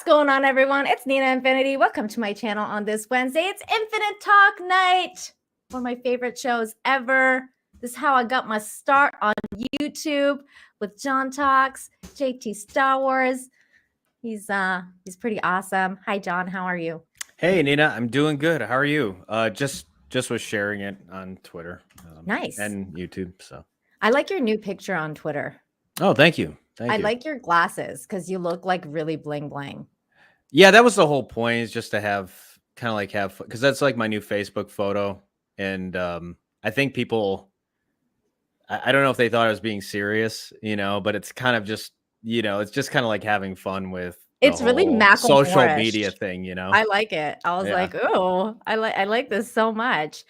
going on, everyone? It's Nina Infinity. Welcome to my channel on this Wednesday. It's Infinite Talk Night, one of my favorite shows ever. This is how I got my start on YouTube with John Talks, JT Star Wars. He's pretty awesome. Hi, John. How are you? Hey, Nina. I'm doing good. How are you? Just was sharing it on Twitter. Nice. And YouTube. So I like your new picture on Twitter. Oh, thank you. I like your glasses because you look like really bling bling. Yeah, that was the whole point, is just to have kind of like have, because that's like my new Facebook photo. And I think people, I don't know if they thought I was being serious, but it's kind of just, it's just kind of like having fun with it's really social media thing, I like it. I was like, oh, I like this so much.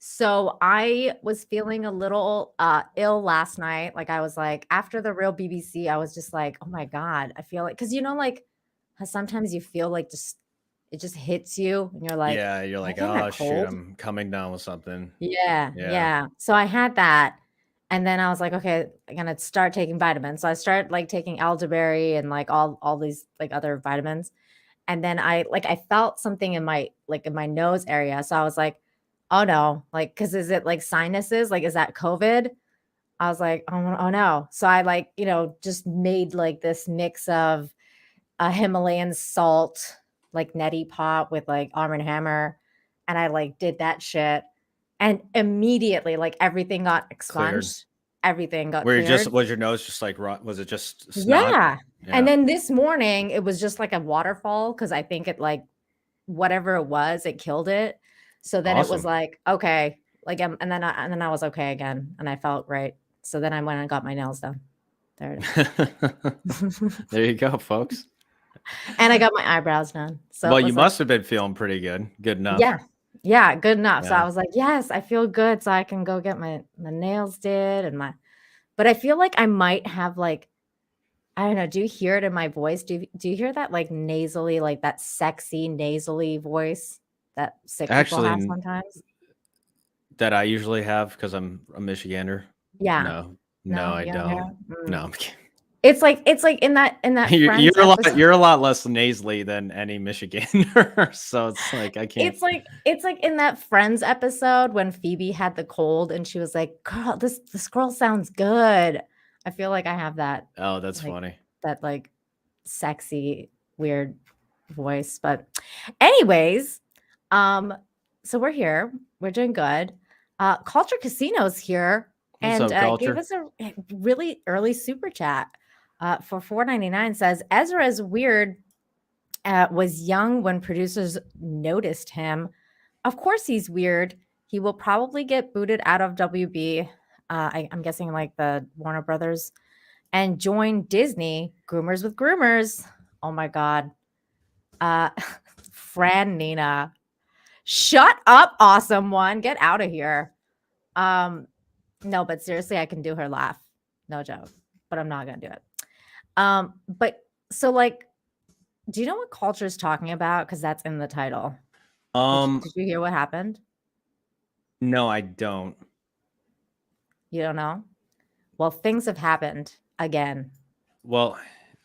So I was feeling a little ill last night. Like I was like, after the real BBC, I was just like, oh my God, I feel like, because like how sometimes you feel like it just hits you and you're like, yeah, you're like, oh shoot, I'm coming down with something. Yeah. So I had that. And then I was like, okay, I'm gonna start taking vitamins. So I started like taking elderberry and like all these like other vitamins. And then I felt something in my nose area. So I was like, oh no, like, cause is it like sinuses? Like, is that COVID? I was like, oh no. So I just made like this mix of a Himalayan salt, like neti pot with like Arm & Hammer. And I like did that shit. And immediately like everything got expunged. Cleared. Everything got cleared. Was your nose just like, was it just snot? Yeah. And then this morning it was just like a waterfall. Cause I think it like, whatever it was, it killed it. So then it was like, okay, like, and then I was okay again, and I felt great. So then I went and got my nails done. There it is. There you go, folks. And I got my eyebrows done. So well, you must have been feeling pretty good. Good enough. Yeah, good enough. Yeah. So I was like, yes, I feel good. So I can go get my nails did and but I feel like I might have like, I don't know. Do you hear it in my voice? Do you hear that like nasally, like that sexy nasally voice that sick people have sometimes? That I usually have because I'm a Michigander. Yeah. No, I don't. No, I'm kidding. It's like in that you're a lot less nasally than any Michigander. So it's like I can't. It's like in that Friends episode when Phoebe had the cold and she was like, "Girl, this girl sounds good." I feel like I have that. Oh, that's funny. That like sexy, weird voice. But anyways, so we're here. We're doing good. Culture Casino's here and gave us a really early super chat for $4.99. Says Ezra is weird. Was young when producers noticed him. Of course he's weird. He will probably get booted out of WB. I'm guessing like the Warner Brothers, and join Disney. Groomers with groomers. Oh my God. Fran Nina. Shut up, awesome one. Get out of here. No, but seriously, I can do her laugh. No joke. But I'm not gonna do it. But so like, do you know what Culture is talking about? Because that's in the title. Did you hear what happened? No, I don't. You don't know? Well, things have happened again. Well,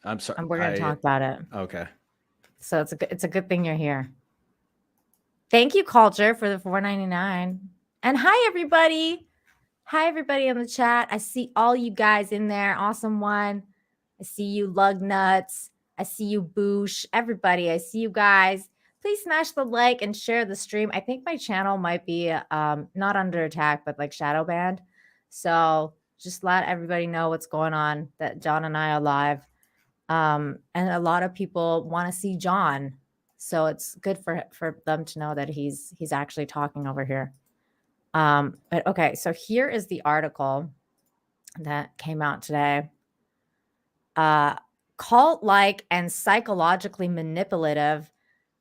I'm sorry. And we're gonna talk about it. Okay. So it's a good thing you're here. Thank you, Culture, for the $4.99. And hi, everybody. Hi, everybody in the chat. I see all you guys in there. Awesome one. I see you, Lug Nuts. I see you, Boosh. Everybody, I see you guys. Please smash the like and share the stream. I think my channel might be not under attack, but like shadow banned. So just let everybody know what's going on, that John and I are live. And a lot of people want to see John. So it's good for them to know that he's actually talking over here. But okay, so here is the article that came out today. Cult-like and psychologically manipulative,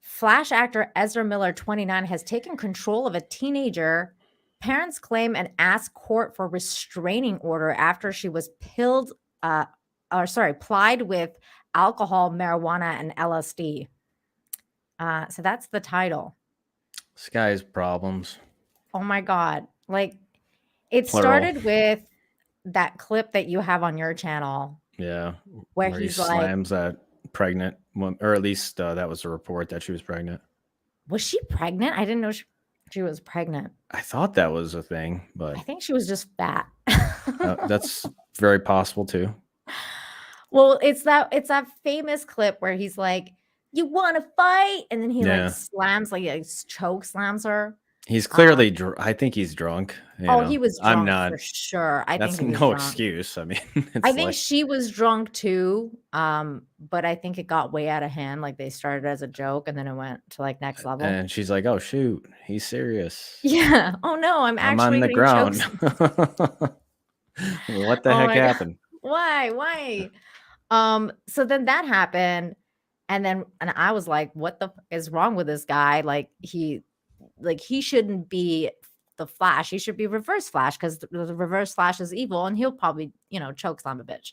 Flash actor Ezra Miller, 29, has taken control of a teenager. Parents claim and ask court for restraining order after she was plied with alcohol, marijuana, and LSD. So that's the title. This guy's problems. Oh my God. Like it started with that clip that you have on your channel. Yeah. Where he slams that pregnant, or at least that was a report that she was pregnant. Was she pregnant? I didn't know she was pregnant. I thought that was a thing, but I think she was just fat. that's very possible too. Well, it's that famous clip where he's like, "You want to fight?" And then he like slams, like choke slams her. He's clearly I think he's drunk. He was drunk. I'm not for sure. I that's think he was no drunk. excuse. I mean, I think she was drunk too. But I think it got way out of hand. Like they started as a joke and then it went to like next level. And she's like, "Oh shoot, he's serious." Yeah. Oh no, I'm actually on the ground. What the heck happened? God. Why? So then that happened, and I was like, "What the is wrong with this guy? Like he shouldn't be the Flash. He should be Reverse Flash because the Reverse Flash is evil, and he'll probably choke slam a bitch."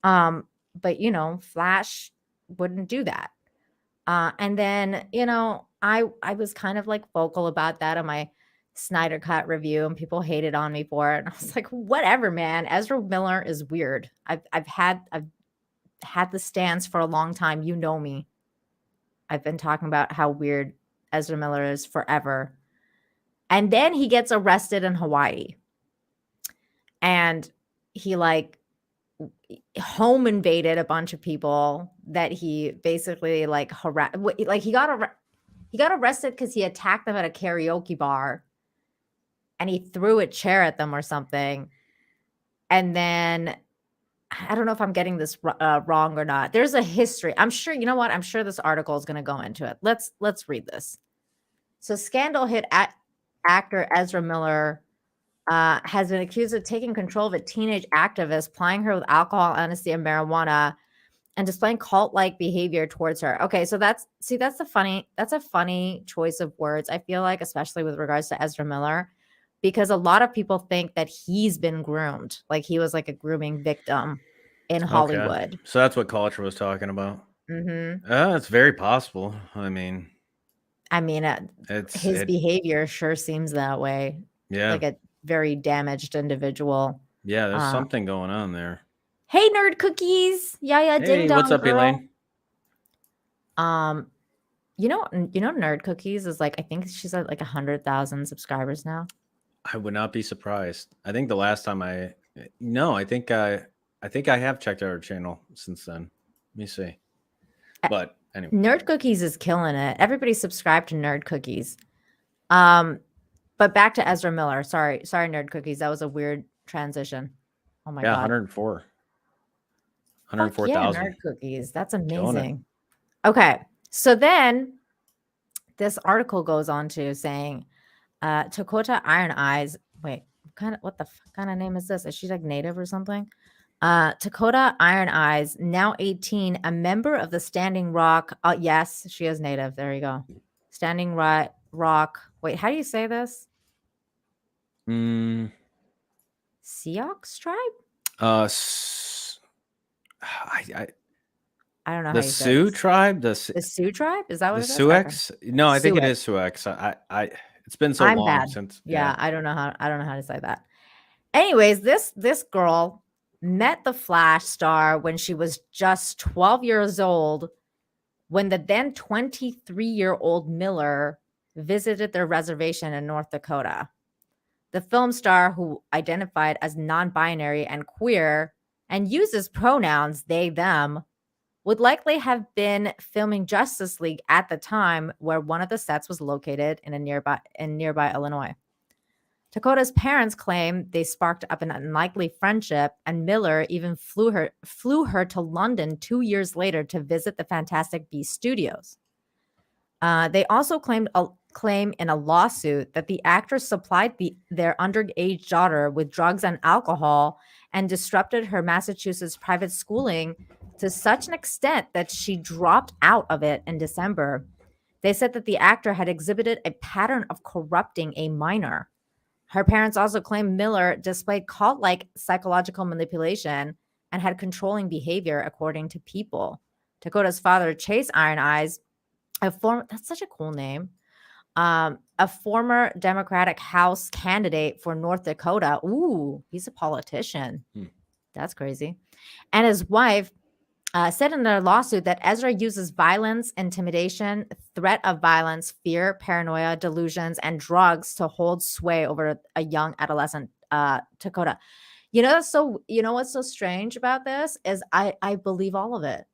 But Flash wouldn't do that. And then I was kind of like vocal about that on my Snyder Cut review, and people hated on me for it. And I was like, whatever, man. Ezra Miller is weird. I've had the stance for a long time. You know me. I've been talking about how weird Ezra Miller is forever. And then he gets arrested in Hawaii. And he like home invaded a bunch of people that he basically like harassed. Like he got arrested because he attacked them at a karaoke bar. And he threw a chair at them or something. And then I don't know if I'm getting this wrong or not. There's a history. I'm sure, you know what? I'm sure this article is going to go into it. Let's read this. So scandal hit actor Ezra Miller has been accused of taking control of a teenage activist, plying her with alcohol, LSD, and marijuana, and displaying cult-like behavior towards her. Okay, so that's a funny choice of words, I feel like, especially with regards to Ezra Miller, because a lot of people think that he's been groomed, like he was like a grooming victim in Hollywood. So that's what Culture was talking about. Mm-hmm. It's very possible. I mean, his behavior sure seems that way. Yeah, like a very damaged individual. Yeah, there's something going on there. Hey, Nerd Cookies. Yeah, ding dong. What's up, girl. Elaine? Nerd Cookies is like, I think she's at like 100,000 subscribers now. I would not be surprised. I think the last time I think I have checked out her channel since then. Let me see. But anyway, Nerd Cookies is killing it. Everybody subscribe to Nerd Cookies. But back to Ezra Miller. Sorry, Nerd Cookies. That was a weird transition. Oh my god. 104,000. Yeah, Nerd Cookies. That's amazing. Okay, so then this article goes on to saying Dakota Iron Eyes. Wait, what the kind of name is this? Is she like native or something? Dakota Iron Eyes, now 18, a member of the Standing Rock. Yes, she is native. There you go. Standing Rock. Wait, how do you say this? Sioux tribe? I don't know. The Sioux tribe? The Sioux tribe? Is that what it is? Sioux? No, I think it is Sioux. It's been so long bad. since. Yeah, I don't know how to say that. Anyways, this girl met the Flash star when she was just 12 years old, when the then 23-year-old Miller visited their reservation in North Dakota. The film star, who identified as non-binary and queer and uses pronouns they, them, would likely have been filming Justice League at the time, where one of the sets was located in nearby Illinois. Dakota's parents claim they sparked up an unlikely friendship, and Miller even flew her to London 2 years later to visit the Fantastic Beasts studios. They also claim in a lawsuit that the actress supplied their underage daughter with drugs and alcohol and disrupted her Massachusetts private schooling to such an extent that she dropped out of it in December. They said that the actor had exhibited a pattern of corrupting a minor. Her parents also claimed Miller displayed cult-like psychological manipulation and had controlling behavior, according to People. Dakota's father, Chase Iron Eyes, that's such a cool name, a former Democratic House candidate for North Dakota. Ooh, he's a politician. That's crazy. And his wife, said in their lawsuit that Ezra uses violence, intimidation, threat of violence, fear, paranoia, delusions, and drugs to hold sway over a young adolescent, Dakota. You know what's so strange about this is I believe all of it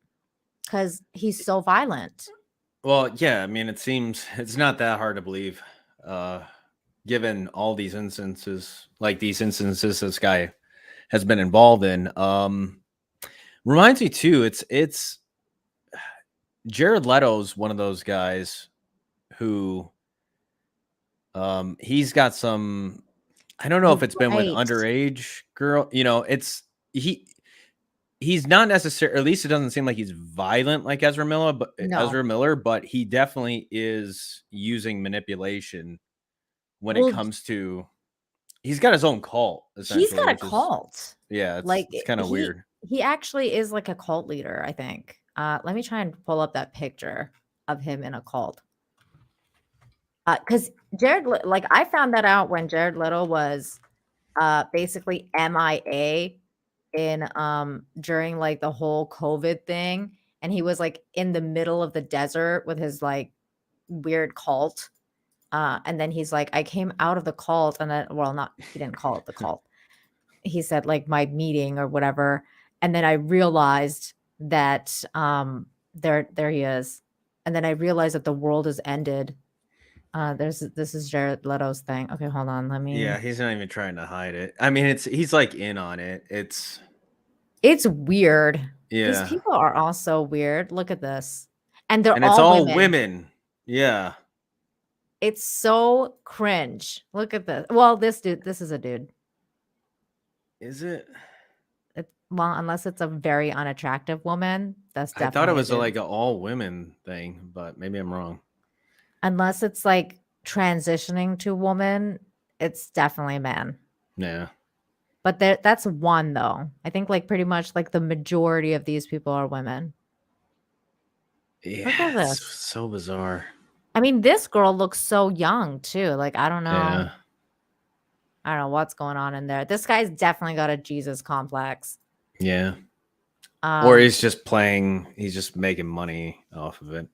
because he's so violent. Well, yeah, I mean, it seems it's not that hard to believe, uh, given all these instances, like these instances this guy has been involved in. Reminds me too, it's Jared Leto's one of those guys who he's got some, I don't know if You're it's been with right. underage girl, it's he's not necessarily, at least it doesn't seem like he's violent like No. Ezra Miller, but he definitely is using manipulation when it Well, comes to, he's got his own cult he's essentially, got a which is, cult. yeah, Like it's kind of weird. he actually is like a cult leader, I think. Let me try and pull up that picture of him in a cult. Because like I found that out when Jared Leto was basically MIA in during like the whole COVID thing, and he was like in the middle of the desert with his like weird cult. And then he's like, I came out of the cult, and then, well, not, he didn't call it the cult. He said like my meeting or whatever. And then I realized that there he is. And then I realized that the world has ended. This is Jared Leto's thing. Okay, hold on. Let Yeah, me. he's not even trying to hide it. I mean, he's like in on it. It's weird. These Yeah, people are all so weird. Look at this. And they're and it's all all women. women. Yeah. It's so cringe. Look at this. Well, this is a dude. Is it? Well, unless it's a very unattractive woman, that's I thought it definitely a was dude. like an all women thing, but maybe I'm wrong. Unless it's like transitioning to woman, it's definitely a man. Yeah. But that's one though. I think like pretty much like the majority of these people are women. Look Yeah, at it's this. so bizarre. I mean, this girl looks so young too. Like I don't know. Yeah. I don't know what's going on in there. This guy's definitely got a Jesus complex. Yeah. Or Um, he's just making money off of it.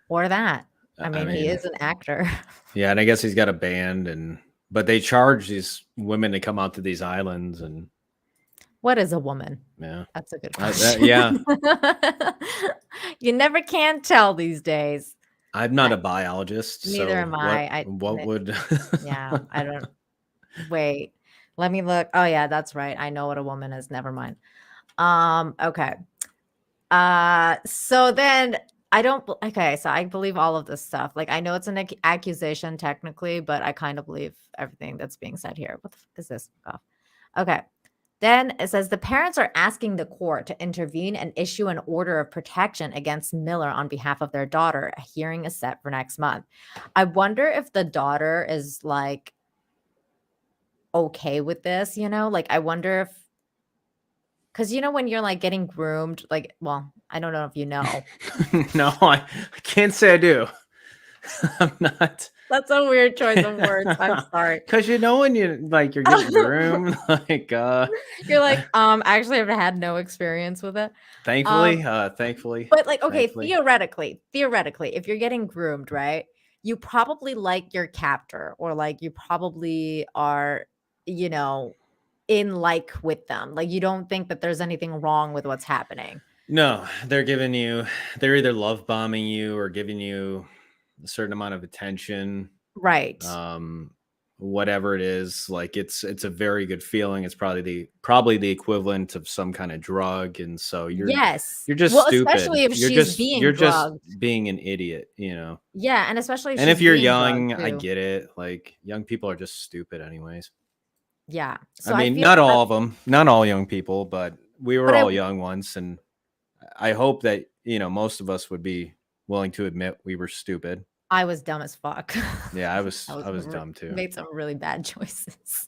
or that. I I mean, he mean, is an actor. yeah, and I guess he's got a band, but they charge these women to come out to these islands, and What is a woman? yeah. That's a good Yeah, question. You never can tell these days. I'm not I a biologist, Neither so am I. what would Yeah, I don't wait. Let me look. Oh yeah, that's right. I know what a woman is. Never mind. Okay. So then okay, so I believe all of this stuff. Like I know it's an accusation technically, but I kind of believe everything that's being said here. What the is this? Oh. Okay. Then it says the parents are asking the court to intervene and issue an order of protection against Miller on behalf of their daughter. A hearing is set for next month. I wonder if the daughter is like okay with this, Like I wonder if because when you're like getting groomed, like, well, I don't know if you know. No, I can't say I do. I'm not. That's a weird choice of words. I'm sorry. Because when you're getting groomed, like You're like, actually I've had no experience with it. Um, thankfully, but like, okay, thankfully. theoretically, if you're getting groomed, right? You probably like your captor, or like you probably are, you know, in like with them. Like you don't think that there's anything wrong with what's happening. No, they're either love bombing you or giving you a certain amount of attention. Right. Whatever it is, like it's a very good feeling. It's probably the equivalent of some kind of drug, and so Yes. you're just Well, stupid. especially if she's being You're just drugged. being an idiot, Yeah, and especially if And if she's you're being drugged young, I too. get it. Like young people are just stupid, anyways. Yeah. I So I mean, feel not that all of them, not all young people, but we were but I all young once, and I hope that most of us would be willing to admit we were stupid. I was dumb as fuck. Yeah, I was I was I was dumb too. made some really bad choices.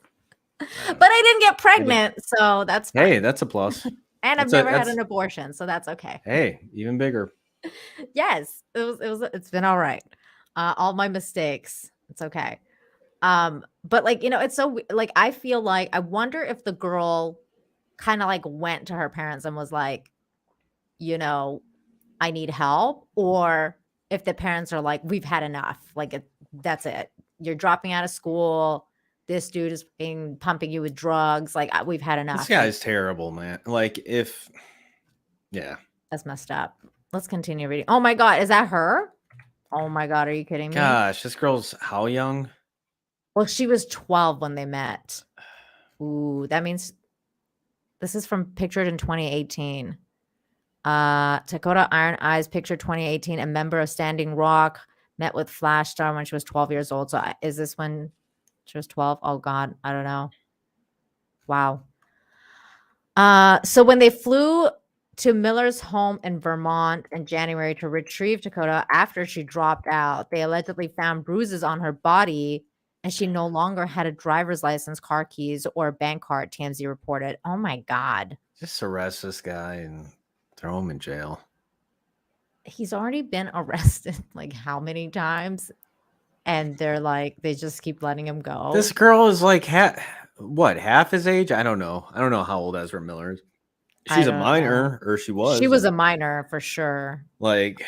Uh, But I didn't get we did. pregnant, so that's Hey, fine. that's a plus. And I've never had an abortion, so that's okay. Hey, even bigger. Yes, it's been all right. All my mistakes, it's okay. But like, it's so like I feel like I wonder if the girl kind of like went to her parents and was like, I need help, or if the parents are like, we've had enough, like that's it. You're dropping out of school. This dude is pumping you with drugs. Like we've had enough. This guy's terrible, man. Like yeah. That's messed up. Let's continue reading. Oh my God. Is that her? Oh my God. Are you kidding me? Gosh, this girl's how young? Well, she was 12 when they met. Ooh, that means this is pictured in 2018. Dakota Iron Eyes, picture 2018, a member of Standing Rock, met with Flash Star when she was 12 years old. So is this when she was 12? Oh God, I don't know. Wow. So when they flew to Miller's home in Vermont in January to retrieve Dakota after she dropped out, they allegedly found bruises on her body, and she no longer had a driver's license, car keys, or a bank card, TMZ reported. Oh my God. Just arrest this guy and throw him in jail. He's already been arrested like how many times? And they're like, they just keep letting him go. This girl is like half his age? I don't know. I don't know how old Ezra Miller is. She's a minor, or she was. She was a minor for sure. Like,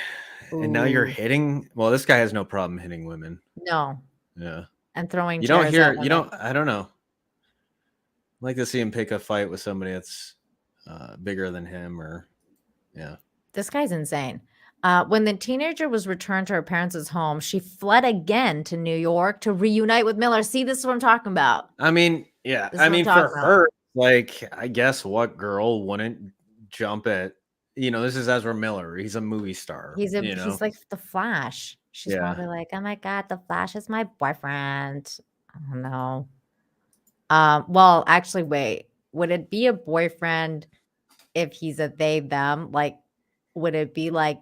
and now you're hitting. Well, this guy has no problem hitting women. No. Yeah. And throwing. You don't hear. You don't. I don't know. I'd like to see him pick a fight with somebody that's bigger than him, or yeah. This guy's insane. When the teenager was returned to her parents' home, she fled again to New York to reunite with Miller. See, this is what I'm talking about. I mean, yeah. I mean, for her, like, I guess what girl wouldn't jump at? This is Ezra Miller. He's a movie star. He's like the Flash. She's probably like, oh my God, the Flash is my boyfriend. I don't know. Well, actually, wait. Would it be a boyfriend if he's a they them? Like, would it be like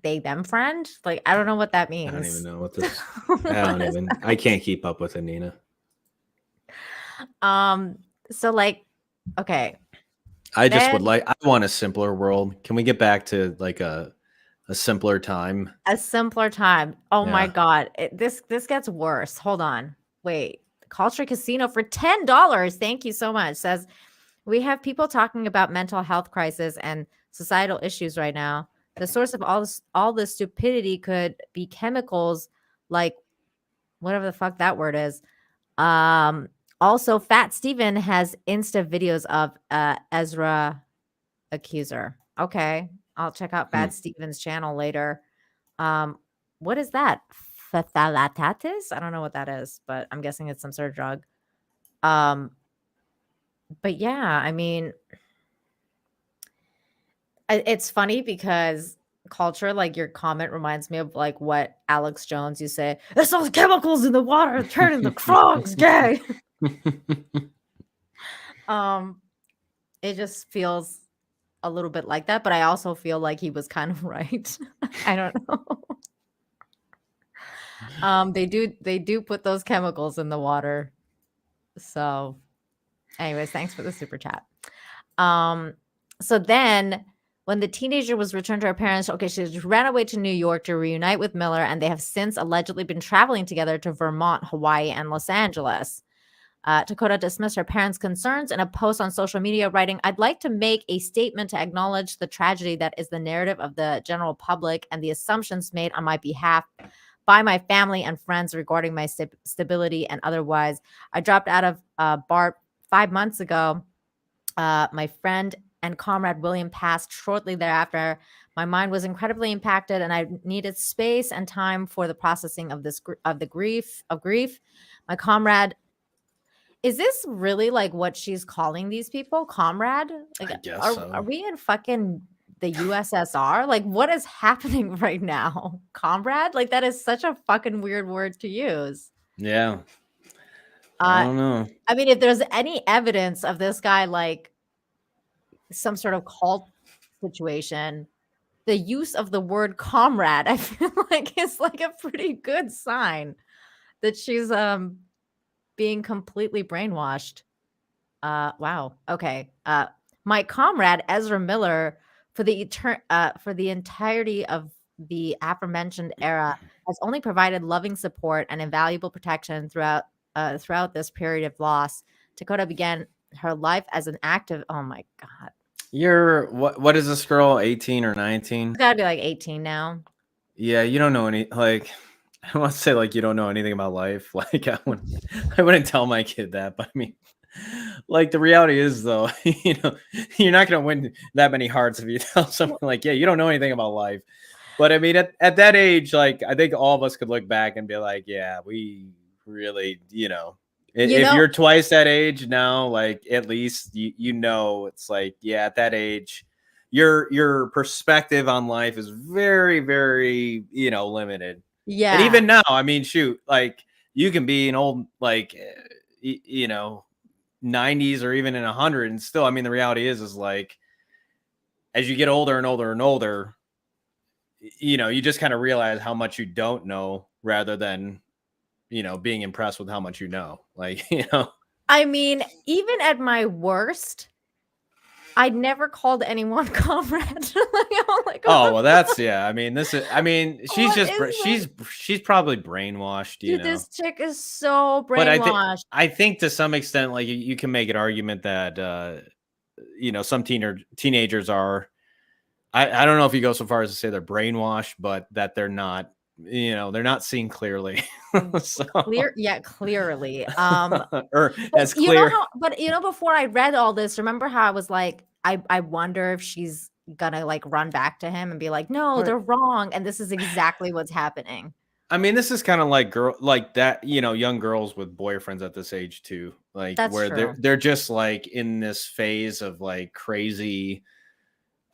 they them friend? Like, I don't know what that means. I don't even know what this. I can't keep up with it, Nina. So like, okay. I want a simpler world. Can we get back to like a simpler time? A simpler time. Oh my God. This gets worse. Hold on. Wait. Culture Casino for $10. Thank you so much. Says, we have people talking about mental health crisis and societal issues right now. The source of all this stupidity could be chemicals like whatever the fuck that word is. Also, Fat Steven has Insta videos of Ezra Accuser. Okay. I'll check out Fat Steven's channel later. What is that? Phthalatatis? I don't know what that is, but I'm guessing it's some sort of drug. But yeah, I mean, it's funny because culture, like your comment reminds me of like what Alex Jones used to say. There's those chemicals in the water turning the frogs gay. It just feels a little bit like that, but I also feel like he was kind of right. I don't know. They do put those chemicals in the water. So anyways, thanks for the super chat. So then when the teenager was returned to her parents, okay, she ran away to New York to reunite with Miller, and they have since allegedly been traveling together to Vermont, Hawaii, and Los Angeles. Dakota dismissed her parents' concerns in a post on social media, writing, I'd like to make a statement to acknowledge the tragedy that is the narrative of the general public and the assumptions made on my behalf by my family and friends regarding my stability and otherwise. I dropped out of BART 5 months ago. My friend and comrade William passed shortly thereafter. My mind was incredibly impacted, and I needed space and time for the processing of grief. My comrade. Is this really like what she's calling these people? Comrade? Like, I guess so. Are we in fucking the USSR? Like, what is happening right now? Comrade? Like, that is such a fucking weird word to use. Yeah. I don't know. I mean, if there's any evidence of this guy, like some sort of cult situation, the use of the word comrade, I feel like is like a pretty good sign that she's being completely brainwashed. Wow. Okay. My comrade Ezra Miller, for the entirety of the aforementioned era, has only provided loving support and invaluable protection throughout this period of loss. Dakota began her life as an active. Oh my God. What is this girl, 18 or 19? It's gotta be like 18 now. Yeah, you don't know any, like, I don't want to say like you don't know anything about life. Like I wouldn't tell my kid that, but I mean, like the reality is though, you're not gonna win that many hearts if you tell someone like, yeah, you don't know anything about life. But I mean, at that age, like I think all of us could look back and be like, yeah, we really, if you're twice that age now, like at least it's like, yeah, at that age, your perspective on life is very, very, limited. Yeah. And even now, I mean, shoot, like you can be an old, like, 90s or even in 100, and still, I mean, the reality is like, as you get older and older and older, you just kind of realize how much you don't know rather than, being impressed with how much you know. Like, I mean, even at my worst, I never called anyone comrade. Oh, well, that's, yeah. I mean, she's probably brainwashed, Dude, this chick is so brainwashed. But I think to some extent, like you can make an argument that, some teenagers are, I don't know if you go so far as to say they're brainwashed, but that they're not, they're not seeing clearly. So. Clearly. Or as clear. But before I read all this, remember how I was like, I wonder if she's gonna like run back to him and be like, no, they're wrong. And this is exactly what's happening. I mean, this is kind of like young girls with boyfriends at this age too. Like that's where true. they're just like in this phase of like crazy,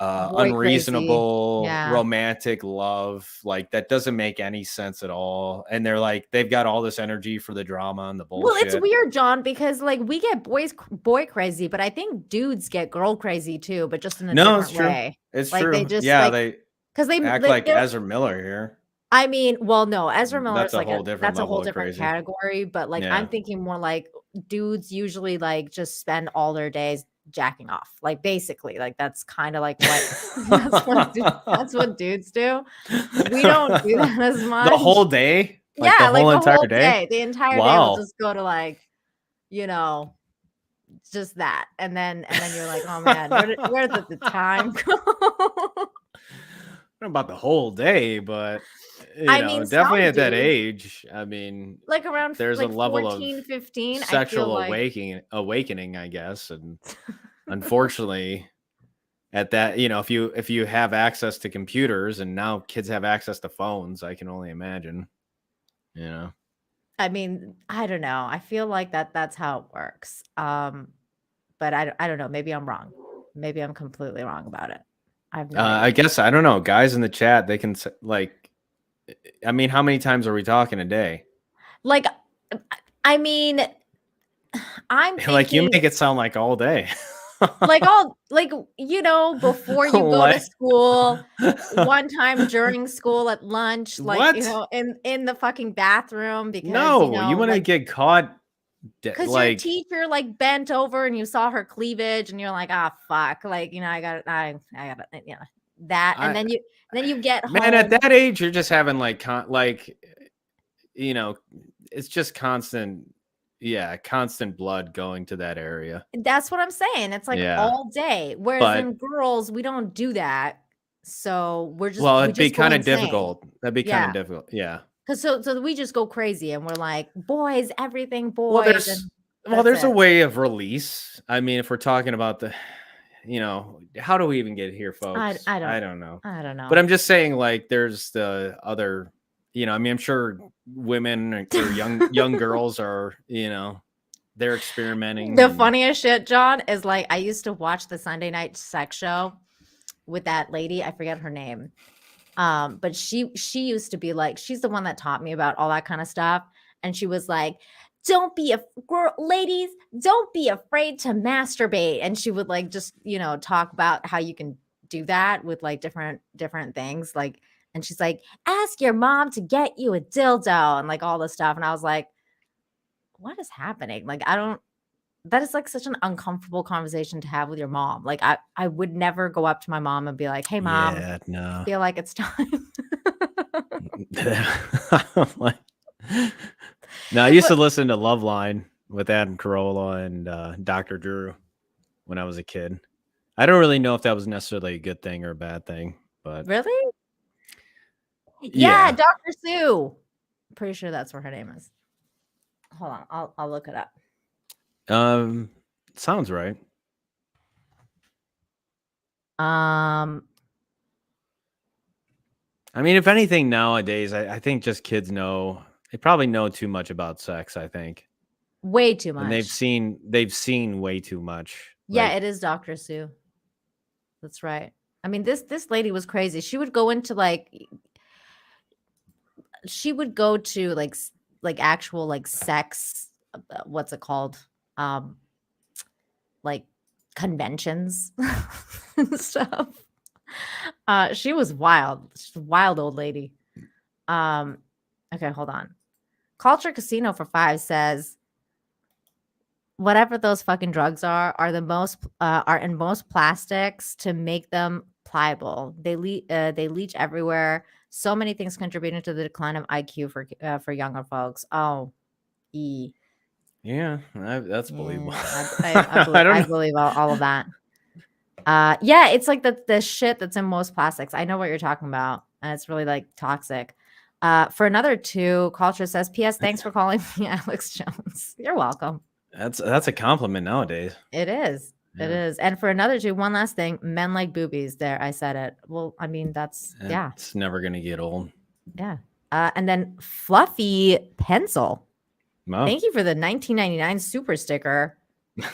unreasonable romantic love, like that doesn't make any sense at all. And they're like, they've got all this energy for the drama and the bullshit. Well, it's weird, John, because like we get boy crazy, but I think dudes get girl crazy too, but just in a different way. It's like true. They just because they act like Ezra Miller here. I mean, well, no, Ezra Miller is like that's a whole different category, but like I'm thinking more like dudes usually like just spend all their days jacking off, like basically, like that's kind of like what that's what dudes do. We don't do that as much. The whole day, like the whole entire day. The entire day will just go to like, just that, and then you're like, oh man, where did the time go? Not about the whole day, but I mean, definitely at that age. I mean, like around there's like a level 14, of 15 sexual awakening, I guess, and unfortunately, at that, if you have access to computers, and now kids have access to phones, I can only imagine. I mean, I don't know. I feel like that's how it works. But I don't know. Maybe I'm wrong. Maybe I'm completely wrong about it. I guess I don't know. Guys in the chat, they can like. I mean, how many times are we talking a day? Like, I mean, I'm thinking, like you make it sound like all day. Before you go to school, one time during school at lunch, like in the fucking bathroom, because you want to get caught because your teacher like bent over and you saw her cleavage and you're like, fuck, like I got that, and then you get home. Man, at that age, you're just having it's just constant blood going to that area. That's what I'm saying. It's like all day. Whereas in girls, we don't do that. So we're just it'd be kind of difficult. That'd be kind of difficult. Yeah. Because so we just go crazy and we're like, boys, everything boys. There's a way of release. I mean, if we're talking about the how do we even get here, folks? I don't know. But I'm just saying, like, there's the other, I mean, I'm sure women or young girls are, they're experimenting. The funniest shit, John, is like I used to watch the Sunday night sex show with that lady. I forget her name. But she used to be like, she's the one that taught me about all that kind of stuff. And she was like, ladies, don't be afraid to masturbate. And she would like just, talk about how you can do that with like different things. Like, and she's like, ask your mom to get you a dildo and like all this stuff. And I was like, what is happening? Like, that is like such an uncomfortable conversation to have with your mom. Like I would never go up to my mom and be like, hey mom, I feel like it's time. No, I used to listen to Loveline with Adam Carolla and Dr. Drew when I was a kid. I don't really know if that was necessarily a good thing or a bad thing, but Really? Yeah, yeah. Dr. Sue. Pretty sure that's what her name is. Hold on, I'll look it up. Sounds right. I mean, if anything, nowadays, I think just kids they probably know too much about sex. I think, way too much. and they've seen way too much. Yeah, Like, it is Dr. Sue. That's right. I mean, this lady was crazy. She would go into like actual like sex, what's it called? Like conventions and stuff. She was wild. She's a wild old lady. Okay, hold on. Culture Casino for 5 says whatever those fucking drugs are in most plastics to make them pliable. They leach everywhere. So many things contributing to the decline of IQ for younger folks. Oh, yeah, that's believable. I believe all of that. Yeah, it's like the shit that's in most plastics. I know what you're talking about, and it's really like toxic. For another 2, Culture says, "P.S. Thanks for calling me Alex Jones." You're welcome. That's a compliment nowadays. It is. Yeah. It is. And for another 2, one last thing, men like boobies. There, I said it. Well, I mean, It's never gonna get old. Yeah. And then Fluffy Pencil. Wow. Thank you for the 1999 super sticker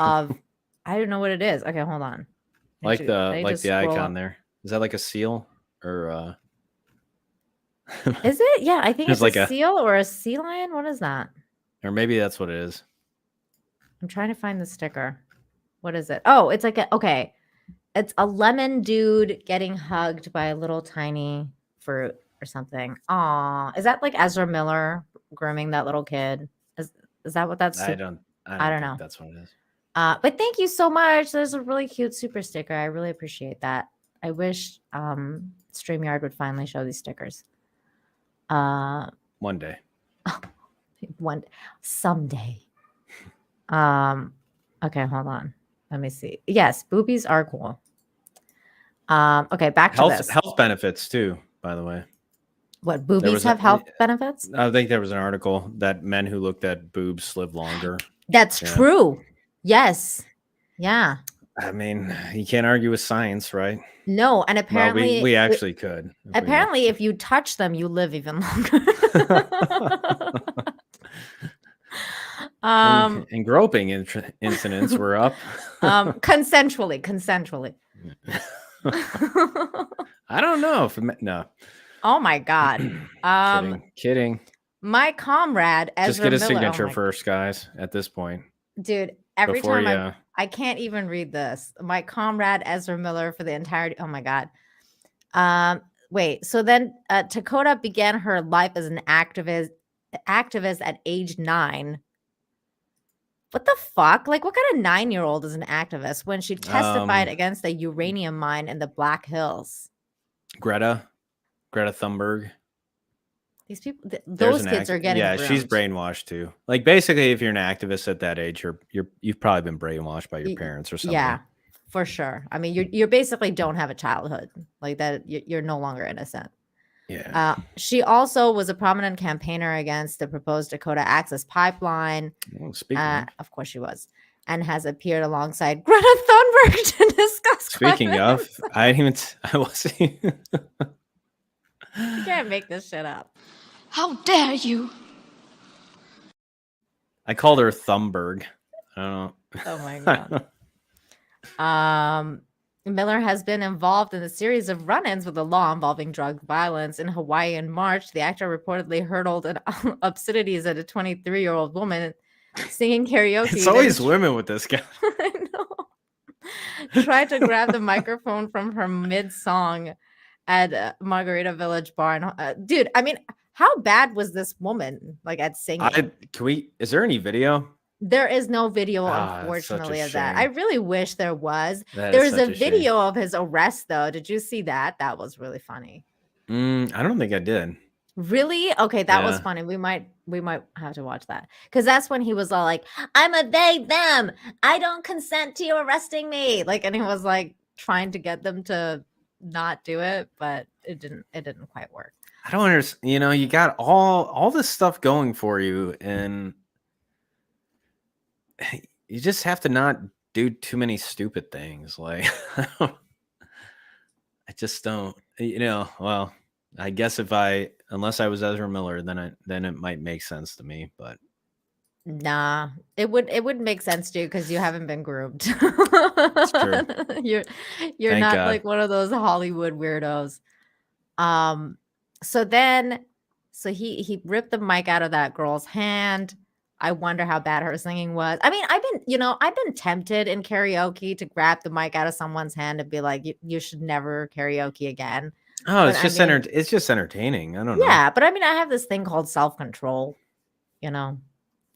of I don't know what it is. Okay, hold on. Like the icon there. Is that like a seal or Is it? Yeah, I think it's like a seal or a sea lion. What is that? Or maybe that's what it is. I'm trying to find the sticker. What is it? Oh, it's like okay. It's a lemon dude getting hugged by a little tiny fruit or something. Aw, is that like Ezra Miller grooming that little kid? Is that what that's? I don't know. That's what it is. But thank you so much. There's a really cute super sticker. I really appreciate that. I wish StreamYard would finally show these stickers. One day. Someday. Okay, hold on. Let me see. Yes, boobies are cool. Okay, back to this. Health benefits too, by the way. What, boobies have health benefits? I think there was an article that men who looked at boobs live longer. That's true. Yes. Yeah. I mean, you can't argue with science, right? No, and apparently we actually could. Apparently, if you touch them, you live even longer. And groping incidents were up. Consensually. I don't know if no. Oh my god. Kidding. My comrade Ezra just get a Miller, signature first, guys. At this point, dude. Every time I can't even read this. My comrade Ezra Miller for the entirety. Oh my god. Wait. So then, Dakota began her life as an activist at age 9. What the fuck? Like, what kind of 9-year-old is an activist when she testified against a uranium mine in the Black Hills? Greta Thunberg. These people, those kids are getting groomed. She's brainwashed too. Like, basically, if you're an activist at that age, you've probably been brainwashed by your parents or something. Yeah, for sure. I mean, you're basically don't have a childhood like that. You're no longer innocent. Yeah. She also was a prominent campaigner against the proposed Dakota Access Pipeline. Well, of course she was, and has appeared alongside Greta Thunberg to discuss. Speaking of, I wasn't. You can't make this shit up. How dare you? I called her Thunberg. I don't know. Oh my god. Miller has been involved in a series of run-ins with the law involving drug violence. In Hawaii in March, the actor reportedly hurled obscenities at a 23-year-old woman singing karaoke. It's always women with this guy. I know. Tried to grab the microphone from her mid-song at Margarita Village Bar. Dude, I mean, how bad was this woman like at singing? Is there any video? There is no video, unfortunately, of that. I really wish there was. There's a video of his arrest, though. Did you see that? That was really funny. I don't think I did. Really? Okay, that was funny. We might have to watch that because that's when he was all like, "I'm a they them. I don't consent to you arresting me." Like, and he was like trying to get them to not do it, but it didn't quite work. I don't understand. You know, you got all this stuff going for you, and you just have to not do too many stupid things. Like, I just don't. You know, well, I guess unless I was Ezra Miller, then it might make sense to me. But Nah, it would make sense to you because you haven't been groomed. it's true. You're Thank not God. like one of those Hollywood weirdos. So he ripped the mic out of that girl's hand. I wonder how bad her singing was. I mean, I've been tempted in karaoke to grab the mic out of someone's hand and be like, you should never karaoke again. Oh, But it's I just mean, it's just entertaining. I don't know. yeah, but I mean, I have this thing called self-control. You know,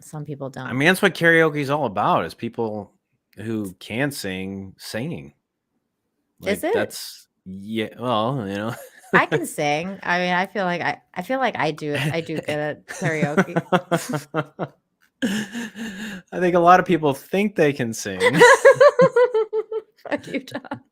some people don't. I mean, that's what karaoke is all about, is people who can sing singing. Like, Is it? That's, yeah, well, you know. I can sing. I mean, I feel like I do good at karaoke. I think a lot of people think they can sing. Fuck you, John.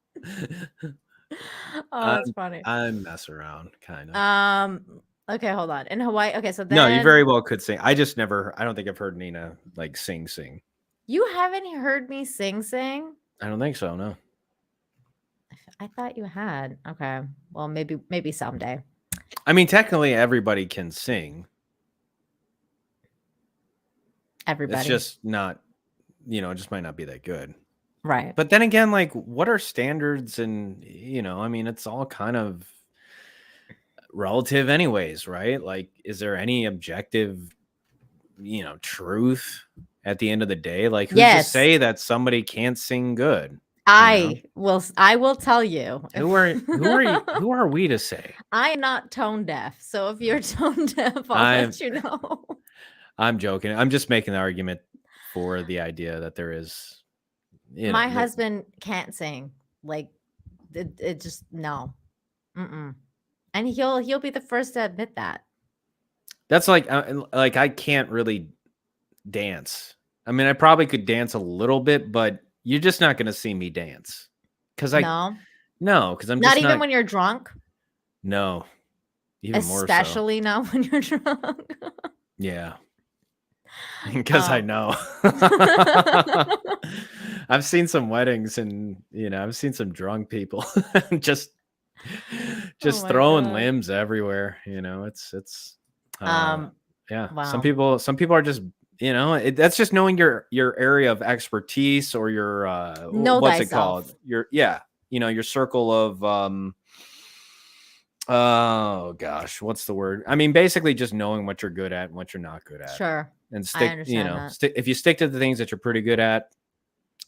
Oh, that's funny. I mess around, kind of. Okay, hold on. In Hawaii, okay, so then No, you very well could sing. I don't think I've heard Nina like sing. You haven't heard me sing? I don't think so, no. I thought you had. Okay. Well, maybe someday. I mean, technically everybody can sing. Everybody. It's just not, it just might not be that good. Right. But then again, like, what are standards? And, I mean, it's all kind of relative anyways, right? Like, is there any objective, truth at the end of the day? Like, who's to say that somebody can't sing good? I will tell you. Who are we to say? I am not tone deaf. So if you're tone deaf, I'll let you know. I'm joking. I'm just making the argument for the idea that there is. My husband can't sing. Like, it just no. And he'll be the first to admit that. That's like I can't really dance. I mean, I probably could dance a little bit, but you're just not going to see me dance. Because I'm not even when you're drunk. No, even more so. Especially not when you're drunk. Yeah, because I know. I've seen some weddings, and I've seen some drunk people just throwing limbs everywhere. It's yeah. Wow. Some people are just that's just knowing your area of expertise, or your what's thyself. It called, your circle of oh gosh, what's the word? I mean, basically just knowing what you're good at and what you're not good at. Sure. And stick, if you stick to the things that you're pretty good at,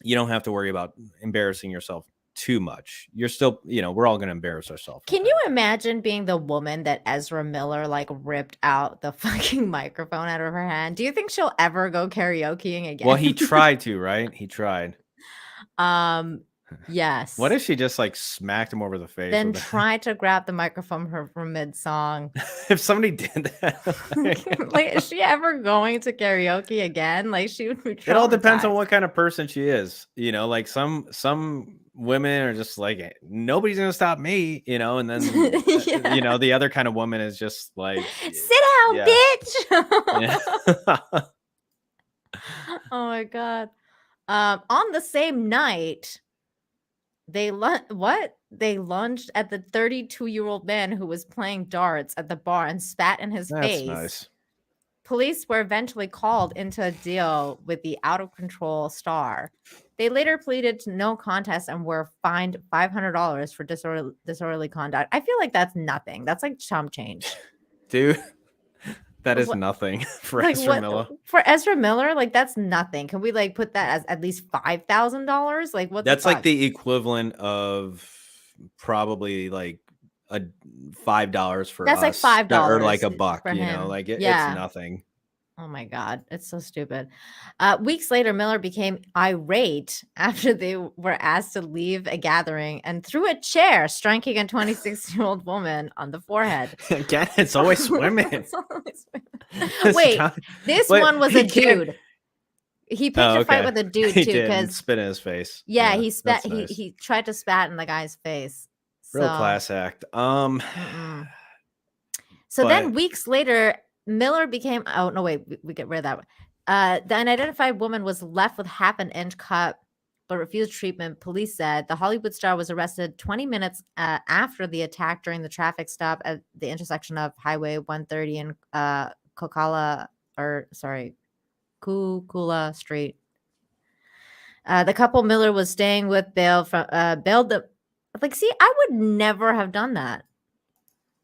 you don't have to worry about embarrassing yourself too much. You're still, we're all going to embarrass ourselves. Can you imagine being the woman that Ezra Miller like ripped out the fucking microphone out of her hand? Do you think she'll ever go karaokeing again? Well, he tried to, right? He tried. Yes. What if she just like smacked him over the face? Then tried to grab the microphone from mid-song. If somebody did that, like, is she ever going to karaoke again? Like, she would be traumatized. It all depends on what kind of person she is. Like some women are just like, nobody's gonna stop me, and then the other kind of woman is just like, sit down, bitch. Oh my god. On the same night, they lunged at the 32-year-old man who was playing darts at the bar and spat in his face. Nice. Police were eventually called into a deal with the out-of-control star. They later pleaded to no contest and were fined $500 for disorderly conduct. I feel like that's nothing. That's like chump change. Dude, that is nothing for like, Ezra Miller. For Ezra Miller, like, that's nothing. Can we like put that as at least $5,000? Like, what? That's like the equivalent of probably like a $5 for that's us. Like $5 or like $1, like it's nothing. Oh my god, it's so stupid. Weeks later, Miller became irate after they were asked to leave a gathering and threw a chair, striking a 26-year-old woman on the forehead. Again, it's always women. Wait, this one was a dude. He picked a fight with a dude He too, did, and because spit in his face. yeah, he spat. that's nice. He tried to spat in the guy's face. Real So, class act. So then But- weeks later, Miller became. Oh no, wait, we get rid of that one. The unidentified woman was left with half an inch cut, but refused treatment. Police said the Hollywood star was arrested 20 minutes after the attack during the traffic stop at the intersection of Highway 130 and Kukula Street. The couple Miller was staying with bailed the. Like, see, I would never have done that.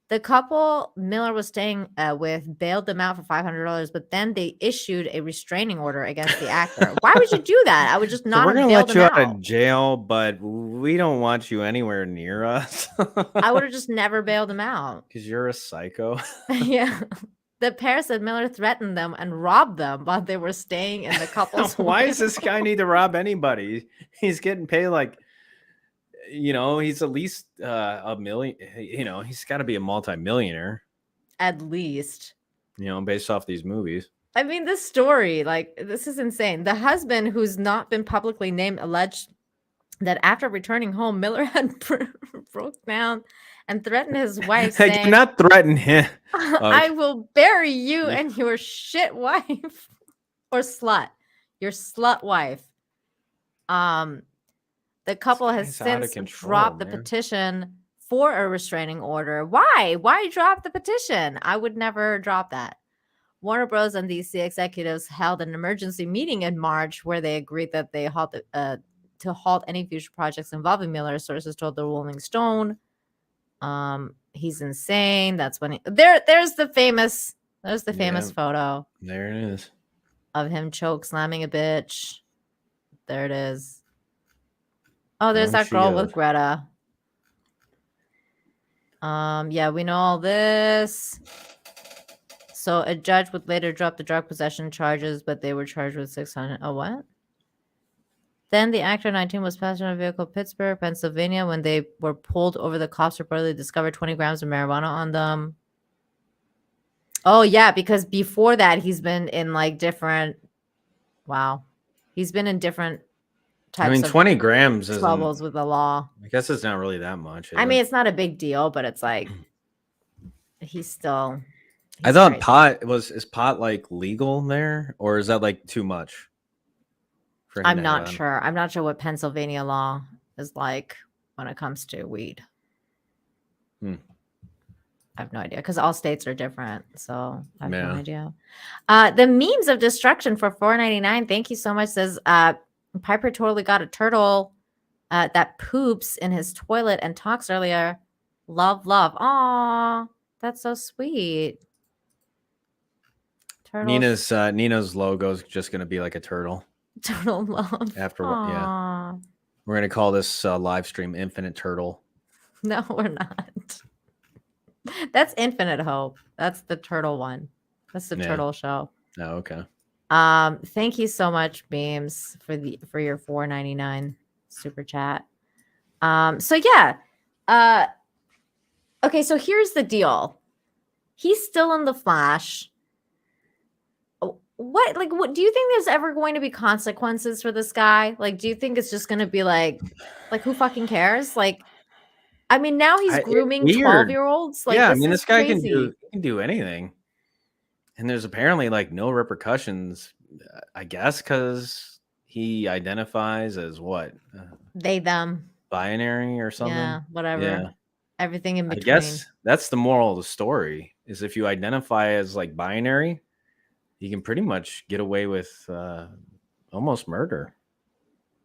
The couple Miller was staying with bailed them out for $500, but then they issued a restraining order against the actor. Why would you do that? I would just not we're have gonna bailed let you them out out. of jail, but we don't want you anywhere near us. I would have just never bailed them out. Because you're a psycho. Yeah. The pair said Miller threatened them and robbed them while they were staying in the couple's Why home. does this guy need to rob anybody? He's getting paid like, he's at least a million. He's got to be a multimillionaire. At least. Based off these movies. I mean, this story, like, this is insane. The husband, who's not been publicly named, alleged that after returning home, Miller had broke down and threatened his wife, saying, "Do not threaten him. I will bury you and your shit wife or slut, your slut wife." The couple has since dropped the petition for a restraining order. Why? Why drop the petition? I would never drop that. Warner Bros. And DC executives held an emergency meeting in March where they agreed that they to halt any future projects involving Miller. Sources told the Rolling Stone. He's insane. That's when there's the famous photo. There it is. Of him choke slamming a bitch. There it is. Oh, there's that girl with Greta. Yeah, we know all this. So a judge would later drop the drug possession charges, but they were charged with 600. Oh, what? Then the actor 19 was passed in a vehicle in Pittsburgh, Pennsylvania. When they were pulled over, the cops reportedly discovered 20 grams of marijuana on them. Oh, yeah, because before that, he's been in like different. Wow. He's been in different types of 20 grams is troubles with the law. I guess it's not really that much. I mean, it's not a big deal, but it's like he's still. I thought pot is pot like legal there, or is that like too much? I'm not sure. I'm not sure what Pennsylvania law is like when it comes to weed. I have no idea because all states are different. So I have no idea. The memes of destruction for $4.99. Thank you so much. Says Piper totally got a turtle that poops in his toilet and talks earlier. Love. Aw, that's so sweet. Nina's logo is just going to be like a turtle. Turtle love. Afterward, yeah. We're going to call this live stream Infinite Turtle. No, we're not. That's Infinite Hope. That's the turtle one. That's the turtle show. Oh, okay. Thank you so much, Beams, for your $4.99 super chat. Okay, so here's the deal. He's still in the Flash. What do you think there's ever going to be consequences for this guy? Like, do you think it's just going to be like who fucking cares? Like, I mean, now he's grooming 12-year-olds. Like, yeah, I mean, this guy crazy. can do anything. And there's apparently like no repercussions, I guess, because he identifies as what? They, them. Binary or something? Yeah, whatever. Yeah. Everything in between. I guess that's the moral of the story, is if you identify as like binary, you can pretty much get away with almost murder.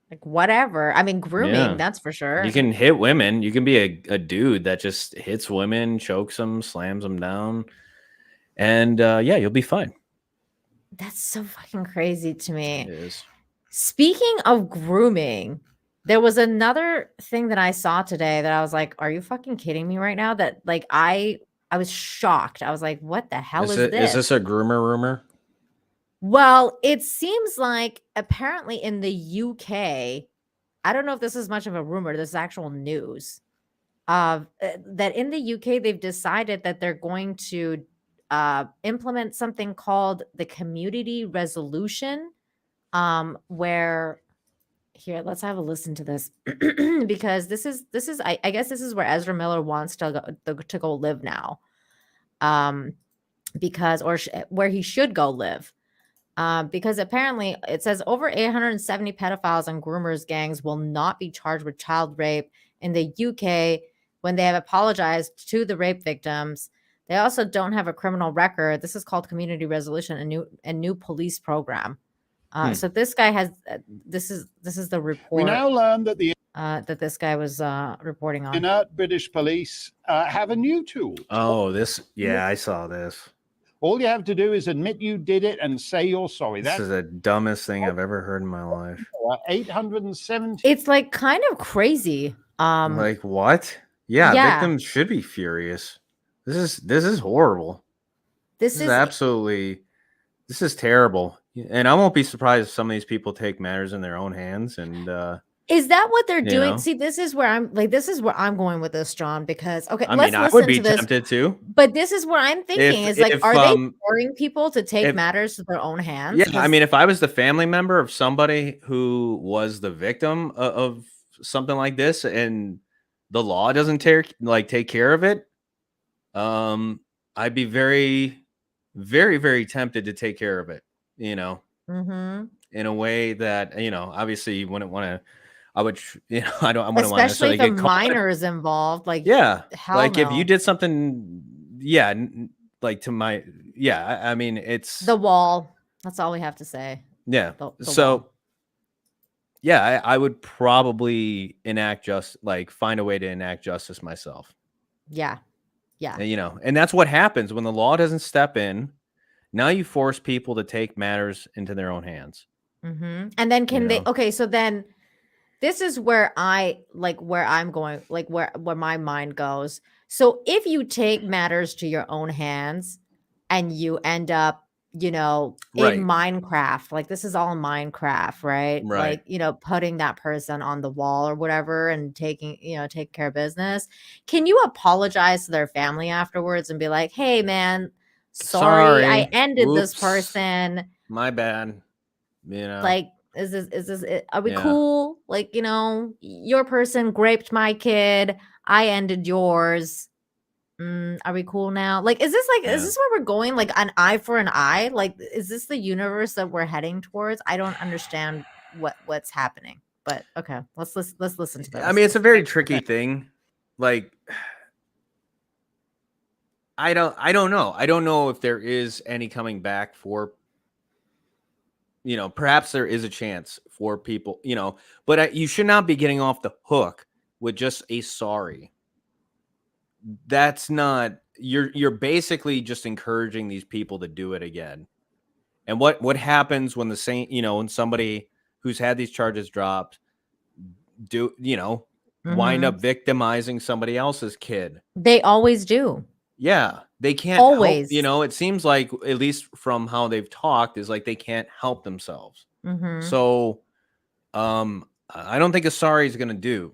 Like whatever. I mean, grooming, that's for sure. You can hit women. You can be a dude that just hits women, chokes them, slams them down. And you'll be fine. That's so fucking crazy to me. It is. Speaking of grooming, there was another thing that I saw today that I was like, are you fucking kidding me right now? That like I was shocked. I was like, what the hell is this? Is this a groomer rumor? Well, it seems like apparently in the UK, I don't know if this is much of a rumor, this is actual news, that in the UK, they've decided that they're going to implement something called the community resolution where here, let's have a listen to this because this is I guess this is where Ezra Miller wants to go live now. Because where he should go live. Because apparently it says over 870 pedophiles and groomers gangs will not be charged with child rape in the UK when they have apologized to the rape victims. They also don't have a criminal record. This is called community resolution, a new police program. So this guy has this is the report. We now learn that the that this guy was reporting on. inert British police have a new tool. Oh, I saw this. All you have to do is admit you did it and say you're sorry. This is the dumbest thing I've ever heard in my life. 870. It's like kind of crazy. Like what? Yeah, victims should be furious. This is horrible. This is terrible. And I won't be surprised if some of these people take matters in their own hands. And is that what they're doing? Know? See, this is where I'm going with this, John, because I would be tempted to. But this is where I'm thinking are they daring people to take matters to their own hands? Yeah, I mean, if I was the family member of somebody who was the victim of something like this and the law doesn't take care of it, I'd be very, very, very tempted to take care of it, in a way that, obviously you wouldn't want to, I wouldn't want to especially if a minor is involved. Like, if you did something, I mean, it's the wall. That's all we have to say. Yeah. Wall. I would probably find a way to enact justice myself. Yeah. Yeah. And that's what happens when the law doesn't step in. Now you force people to take matters into their own hands. Mm-hmm. And then so then this is where I'm going, like where my mind goes. So if you take matters to your own hands and you end up, in Minecraft, like this is all Minecraft, right? Like, putting that person on the wall or whatever and taking care of business. Can you apologize to their family afterwards and be like, hey man, sorry I ended this person. My bad. Like, is this are we cool? Like, your person raped my kid. I ended yours. Are we cool now? Like, is this where we're going? Like an eye for an eye? Like, is this the universe that we're heading towards? I don't understand what's happening. But okay, let's listen to this. I mean, it's a very tricky thing. Like, I don't know. I don't know if there is any coming back for, perhaps there is a chance for people, but you should not be getting off the hook with just a sorry. That's not, you're basically just encouraging these people to do it again. And what happens when when somebody who's had these charges dropped wind up victimizing somebody else's kid? They always do. Yeah, they can't always help, it seems like, at least from how they've talked, is like they can't help themselves. So I don't think a sorry is gonna do.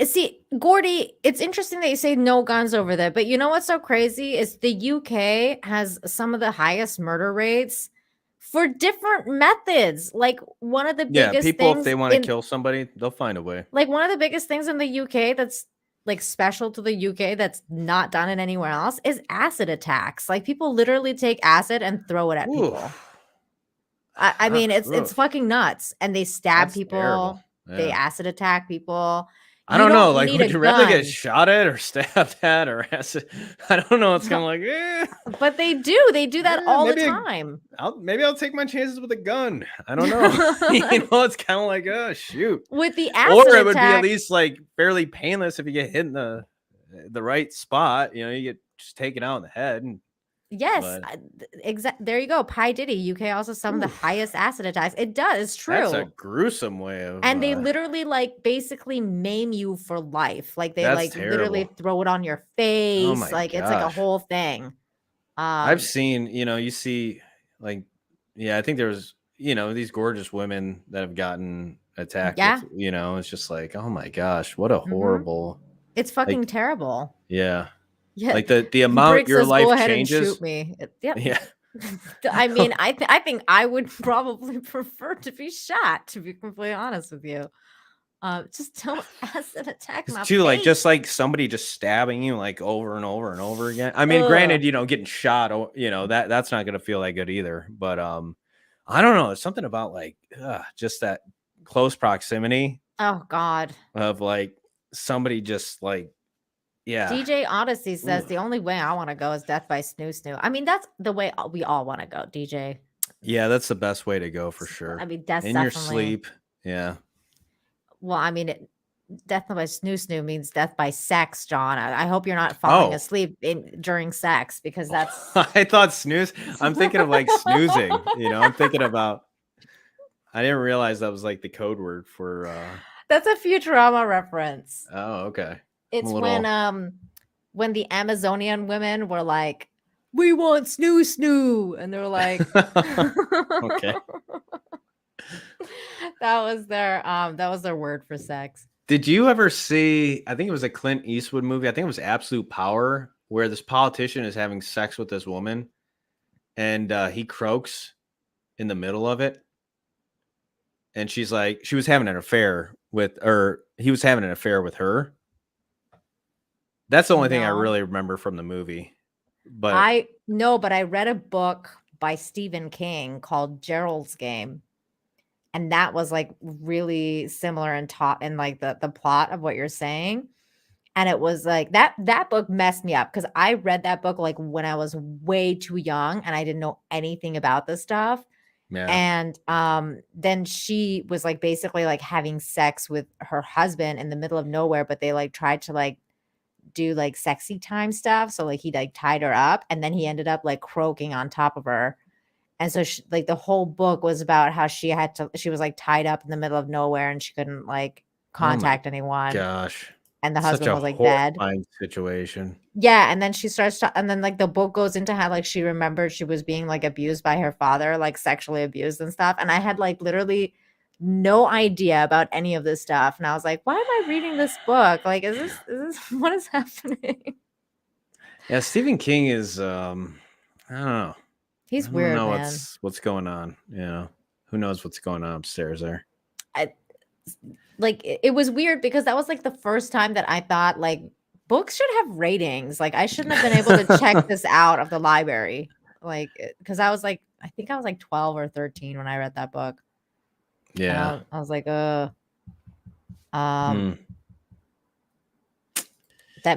See, Gordy, it's interesting that you say no guns over there, but you know what's so crazy is the UK has some of the highest murder rates for different methods. Like one of the biggest people, things, if they want to kill somebody, they'll find a way. Like one of the biggest things in the UK that's like special to the UK that's not done in anywhere else is acid attacks. Like people literally take acid and throw it at people. I mean, it's fucking nuts. And they stab people. Yeah. They acid attack people. I don't know. Like, would you rather get shot at or stabbed at or acid? I don't know. It's kind of like, But they do. They do that all the time. Maybe I'll take my chances with a gun. I don't know. It's kind of like, oh, shoot. With the acid or it would be at least like fairly painless if you get hit in the right spot. You get just taken out in the head. Yes, exactly. There you go. Pi Diddy, UK also some of the highest acid attacks. It does. It's true. That's a gruesome way of. And they literally basically maim you for life. Like they literally throw it on your face. Oh my gosh. It's like a whole thing. I've seen, you see, I think there's, these gorgeous women that have gotten attacked. Yeah. With, it's just like, oh my gosh, what a horrible. It's fucking terrible. Yeah. Yeah, like the amount your life go ahead changes. And shoot me. Yeah, I mean, I think I would probably prefer to be shot, to be completely honest with you. Just don't acid attack my It's too like face. just like somebody just stabbing you like over and over and over again. I mean, Ugh. granted, getting shot, that's not gonna feel that good either. But I don't know. There's something about like just that close proximity Oh God. of like somebody just like DJ Odyssey says Ugh. the only way I want to go is death by snoo snoo. I mean, that's the way we all want to go, DJ. Yeah, that's the best way to go for sure. I mean, that's In your definitely sleep. Yeah. Well, I mean, death by snoo snoo means death by sex, John. I hope you're not falling Oh. asleep during sex because that's. I thought snooze. I'm thinking of like snoozing. I'm thinking about. I didn't realize that was like the code word for. That's a Futurama reference. Oh, okay. It's when the Amazonian women were like, "We want snoo snoo," and they're like, Okay. That was their word for sex. Did you ever see? I think it was a Clint Eastwood movie. I think it was Absolute Power, where this politician is having sex with this woman, and he croaks in the middle of it, and she's like, she was having an affair with, or he was having an affair with her. That's the only thing I really remember from the movie. But I read a book by Stephen King called Gerald's Game. And that was like really similar in like the plot of what you're saying. And it was like that book messed me up because I read that book like when I was way too young and I didn't know anything about this stuff. yeah. And then she was like basically like having sex with her husband in the middle of nowhere, but they like tried to like do like sexy time stuff. So like he like tied her up and then he ended up like croaking on top of her. And so she, like the whole book was about how she was like tied up in the middle of nowhere and she couldn't like contact anyone. Gosh. And the Such husband a was like dead. horrifying situation. Yeah. And then she starts and then like the book goes into how like she remembered she was being like abused by her father, like sexually abused and stuff. And I had like literally no idea about any of this stuff. And I was like, why am I reading this book? Like, is this what is happening? Yeah, Stephen King is I don't know. He's I don't weird, know man. what's going on. Who knows what's going on upstairs there? Like it was weird because that was like the first time that I thought like books should have ratings. Like I shouldn't have been able to check this out of the library. Like because I think I was like 12 or 13 when I read that book. Yeah. I was like, that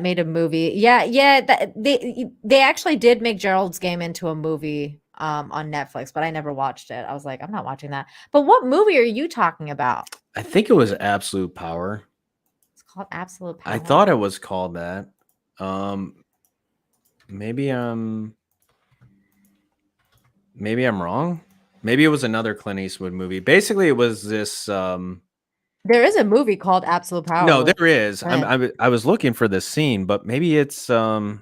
made a movie. Yeah. They actually did make Gerald's Game into a movie on Netflix, but I never watched it. I was like, I'm not watching that. But what movie are you talking about? I think it was Absolute Power. It's called Absolute Power. I thought it was called that. Maybe I'm wrong. Maybe it was another Clint Eastwood movie. Basically, it was this. There is a movie called Absolute Power. No, there is. I was looking for this scene, but maybe it's I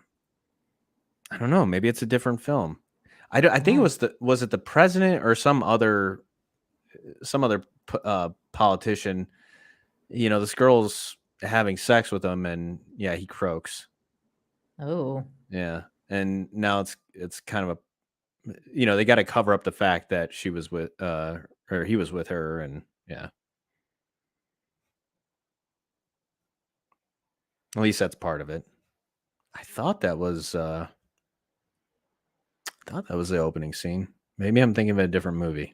don't know. Maybe it's a different film. I think it was it the president or some other politician? This girl's having sex with him, and yeah, he croaks. Oh, yeah, and now it's kind of a they got to cover up the fact that she was with or he was with her, and yeah. At least that's part of it. I thought that was the opening scene. Maybe I'm thinking of a different movie.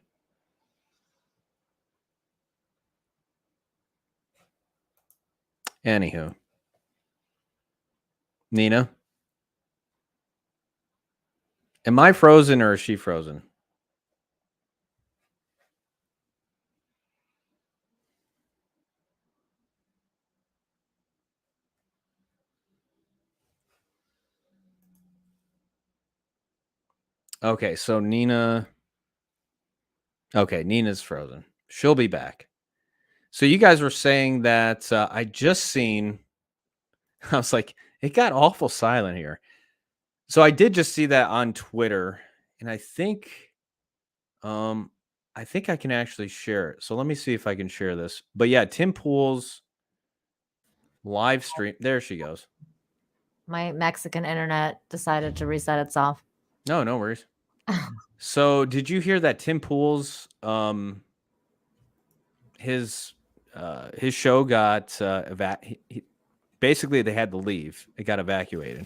Anywho. Nina? Am I frozen or is she frozen? Okay, so Nina. Okay, Nina's frozen. She'll be back. So you guys were saying that I just seen. I was like, it got awful silent here. So I did just see that on Twitter, and I think I can actually share it. So let me see if I can share this. But yeah, Tim Pool's live stream. There she goes. My Mexican internet decided to reset itself. No worries. So did you hear that Tim Pool's his show got basically they had to leave. It got evacuated.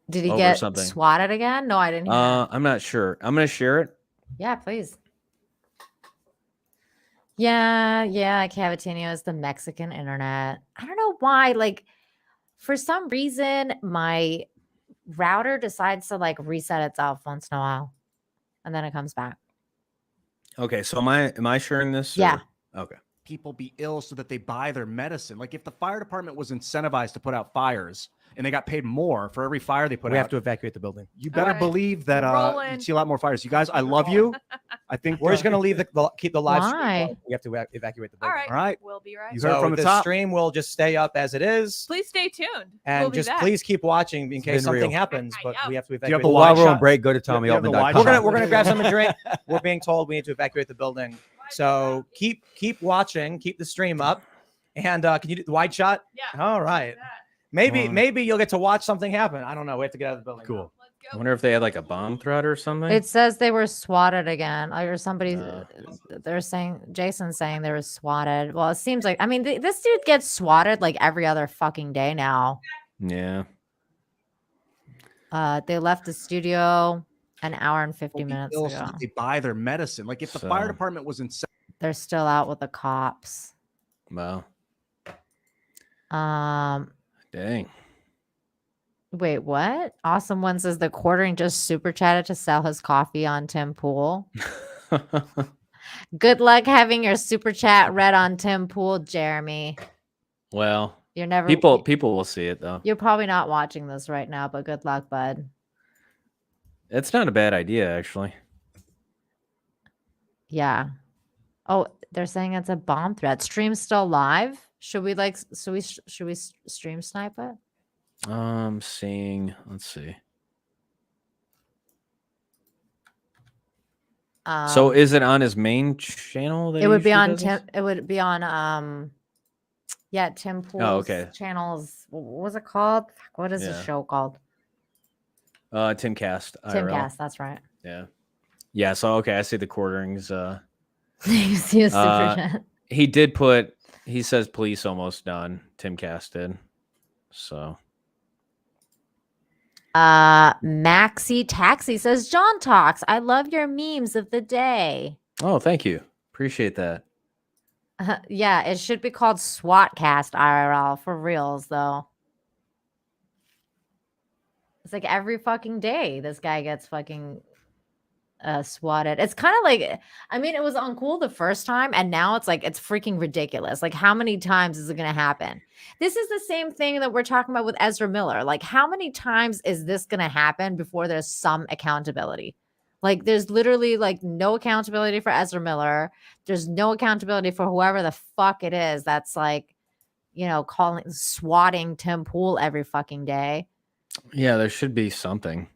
Did he over get something. swatted again? No, I didn't hear that. I'm not sure. I'm gonna share it. Yeah, please. Yeah, Cavatinho is the Mexican internet. I don't know why. Like, for some reason, my router decides to like reset itself once in a while, and then it comes back. Okay, so am I sharing this? Yeah. Okay. People be ill so that they buy their medicine. Like if the fire department was incentivized to put out fires and they got paid more for every fire they put out, We have to evacuate the building. you better right. believe that We're rolling. you'd see a lot more fires. You guys, I love you. I think We're just going to leave keep the live stream Why? going. We have to evacuate the All building. right. All right. We'll be right You back. heard So from the the top. stream will just stay up as it is. Please stay tuned. And We'll be just back. please keep watching in case been something real. happens, but Yeah. we have to you have evacuate the the wide While we're on shot? break, go to You have the TommyAltman.com. wide We're shot? gonna grab something to drink. We're being told we need to evacuate the building. So keep watching, keep the stream up. And can you do the wide shot? Yeah. All right. Hold on. Maybe you'll get to watch something happen. I don't know. We have to get out of the building. Cool. Let's I go. wonder if they had like a bomb threat or something. It says they were swatted again, or somebody. Uh. They're saying Jason's saying they were swatted. Well, it seems like this dude gets swatted like every other fucking day now. Yeah. They left the studio an hour and 50 People be minutes ill so ago. that they buy their medicine. Like if the fire So- department was incentivized. They're still out with the cops. Wow. Wait, Dang. what? Awesome One says the quartering just super chatted to sell his coffee on Tim Pool. Good luck having your super chat read on Tim Pool, Jeremy. Well, You're never people will see it though. You're probably not watching this right now, but good luck, bud. It's not a bad idea actually. Yeah. Oh, they're saying it's a bomb threat. Stream still live. Should we stream snipe it? Seeing. Let's see. So is it on his main channel? That it would be usually on does this? Tim. It would be on Tim Pool's okay. channels. What was it called? What is the Yeah. show called? Timcast. IRL. Timcast. That's right. Yeah. Yeah. So okay, I see the quarterings. You see a super chat. He did put. He says police almost done. Timcast did. So. Maxi Taxi says John talks. I love your memes of the day. Oh, thank you. Appreciate that. Yeah, it should be called SWATcast IRL for reals though. It's like every fucking day this guy gets fucking swatted. It's kind of like, I mean, it was uncool the first time, and now it's like it's freaking ridiculous. Like, how many times is it going to happen? This is the same thing that we're talking about with Ezra Miller. Like, how many times is this going to happen before there's some accountability? Like, there's literally like no accountability for Ezra Miller. There's no accountability for whoever the fuck it is that's like, swatting Tim Pool every fucking day. Yeah, there should be something.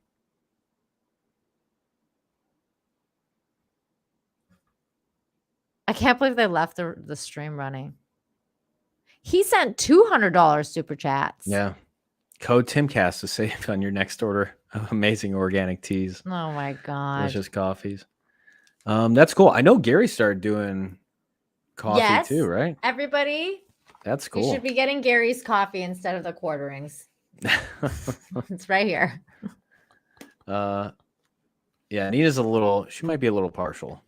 I can't believe they left the stream running. He sent $200 super chats. Yeah. Code Timcast to save on your next order of amazing organic teas. Oh my god. Delicious coffees. That's cool. I know Gary started doing coffee Yes. too, right? Everybody, That's you cool. should be getting Gary's coffee instead of the quarterings. It's right here. Yeah, Nina's she might be a little partial.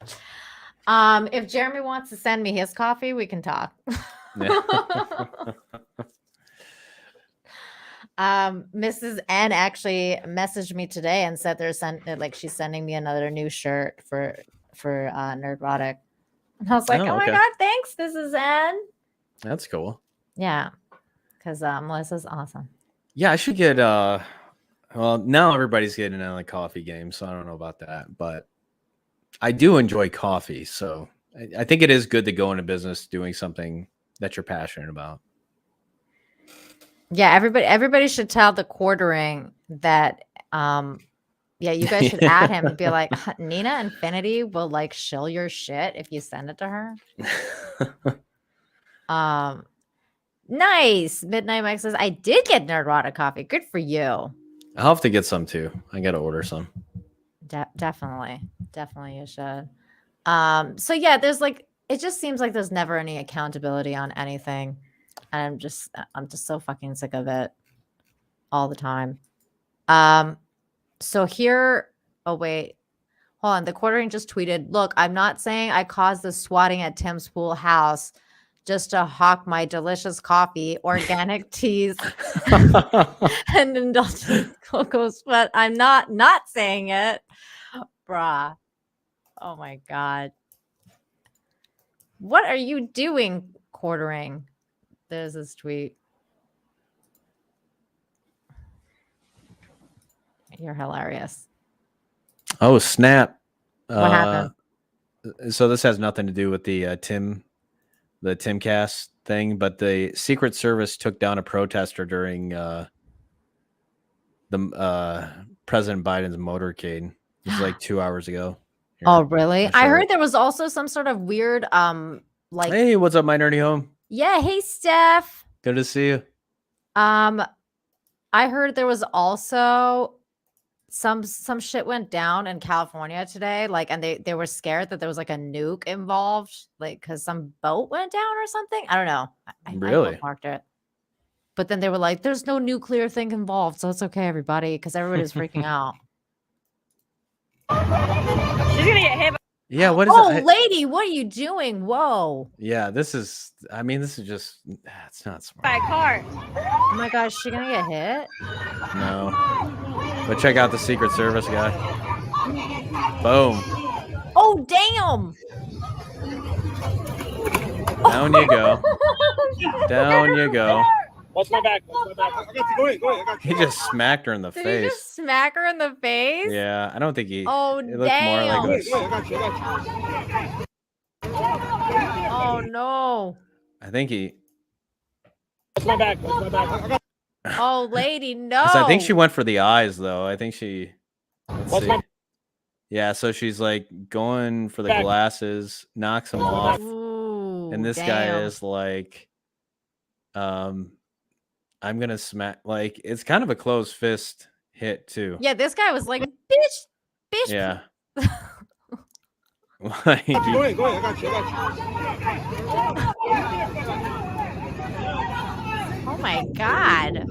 If Jeremy wants to send me his coffee, we can talk. Mrs. N actually messaged me today and said she's sending me another new shirt for Nerdrotic. And I was like, Oh, oh my okay. god, thanks, Mrs. N. That's cool. Yeah, because Melissa's awesome. Yeah, I should get well, now everybody's getting on the coffee game, so I don't know about that, but I do enjoy coffee, so I think it is good to go into business doing something that you're passionate about. Yeah, everybody should tell the quartering that yeah, you guys should add him and be like, Nina Infinity will like shill your shit if you send it to her. Nice. Midnight Mike says, I did get Nerdrotic coffee. Good for you. I'll have to get some too. I gotta order some. Definitely you should. So yeah, there's like, it just seems like there's never any accountability on anything, and I'm just so fucking sick of it all the time. So here, oh wait, hold on. The Quartering just tweeted, "Look, I'm not saying I caused the swatting at Tim's pool house just to hawk my delicious coffee, organic teas, and indulgent cocoa sweat. I'm not saying it, bruh. Oh my god, what are you doing, Quartering?" There's this tweet. You're hilarious. Oh snap! What happened? So this has nothing to do with the Timcast thing, but the Secret Service took down a protester during the President Biden's motorcade. It was like 2 hours ago. Here, Oh, really? I'll I show heard it. there was also some sort of weird, like, Hey, what's up, my nerdy home? yeah, hey, Steph. Good to see you. I heard there was also some shit went down in California today, like, and they were scared that there was like a nuke involved, like, because some boat went down or something. I don't know. I Really? bookmarked it. But then they were like, "There's no nuclear thing involved, so it's okay, everybody," because everybody's freaking out. She's gonna get hit. Yeah, what is Oh, it? lady, what are you doing? Whoa! Yeah, this is. I mean, this is just. It's not smart. By a car. Oh my gosh, she gonna get hit? No. But check out the Secret Service guy. Boom. Oh, damn! Down you go. Down you go. Watch my back. Watch my back. I got you. Go ahead. Go ahead. I got you. He just smacked her in the Did he face. just smack her in the face? Yeah, I don't think he. Oh, it looked more like damn. a, Go ahead. I got you. I got you. Oh, no. I think he. Watch my back. Watch my back. I got Oh, lady, no. 'Cause I think she went for the eyes though. I think she. Let's What's see. my- Yeah, so she's like going for the Back. glasses, knocks him off, Ooh, and this guy damn. is like, I'm gonna smack. Like it's kind of a closed fist hit too. Yeah, this guy was like, bitch. Yeah. Like, you. Go ahead. Go ahead. I got you. I got you. Oh my god.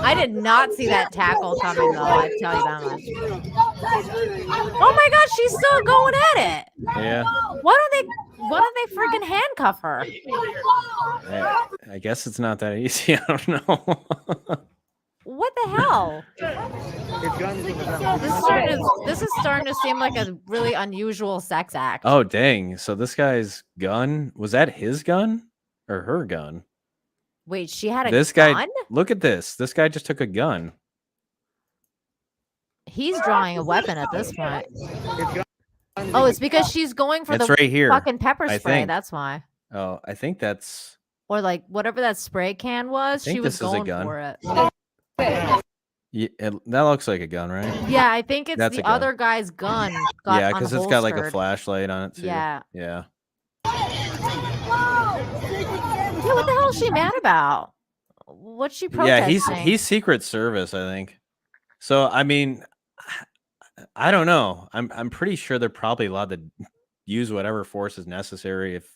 I did not see that tackle coming though, I tell you that much. Oh my god, she's still going at it. yeah. Why don't they freaking handcuff her? I guess it's not that easy. I don't know. What the hell? This is starting to seem like a really unusual sex act. Oh dang! So this guy's gun, was that his gun or her gun? Wait, she had a This gun? guy, look at this. This guy just took a gun. He's drawing a weapon at this point. Oh, it's because she's going for It's the right here. fucking pepper I spray. think. That's why. Oh, I think that's. Or like whatever that spray can was, think she was this is a going gun. for it. Yeah, that looks like a gun, right? Yeah, I think it's That's the a gun. other guy's gun. Got Yeah, because it's got like a unholstered. flashlight on it too. Yeah. Yeah. Yeah, what the hell is she mad about? What's she Yeah, protesting? he's Secret Service, I think. So I mean, I don't know. I'm pretty sure they're probably allowed to use whatever force is necessary if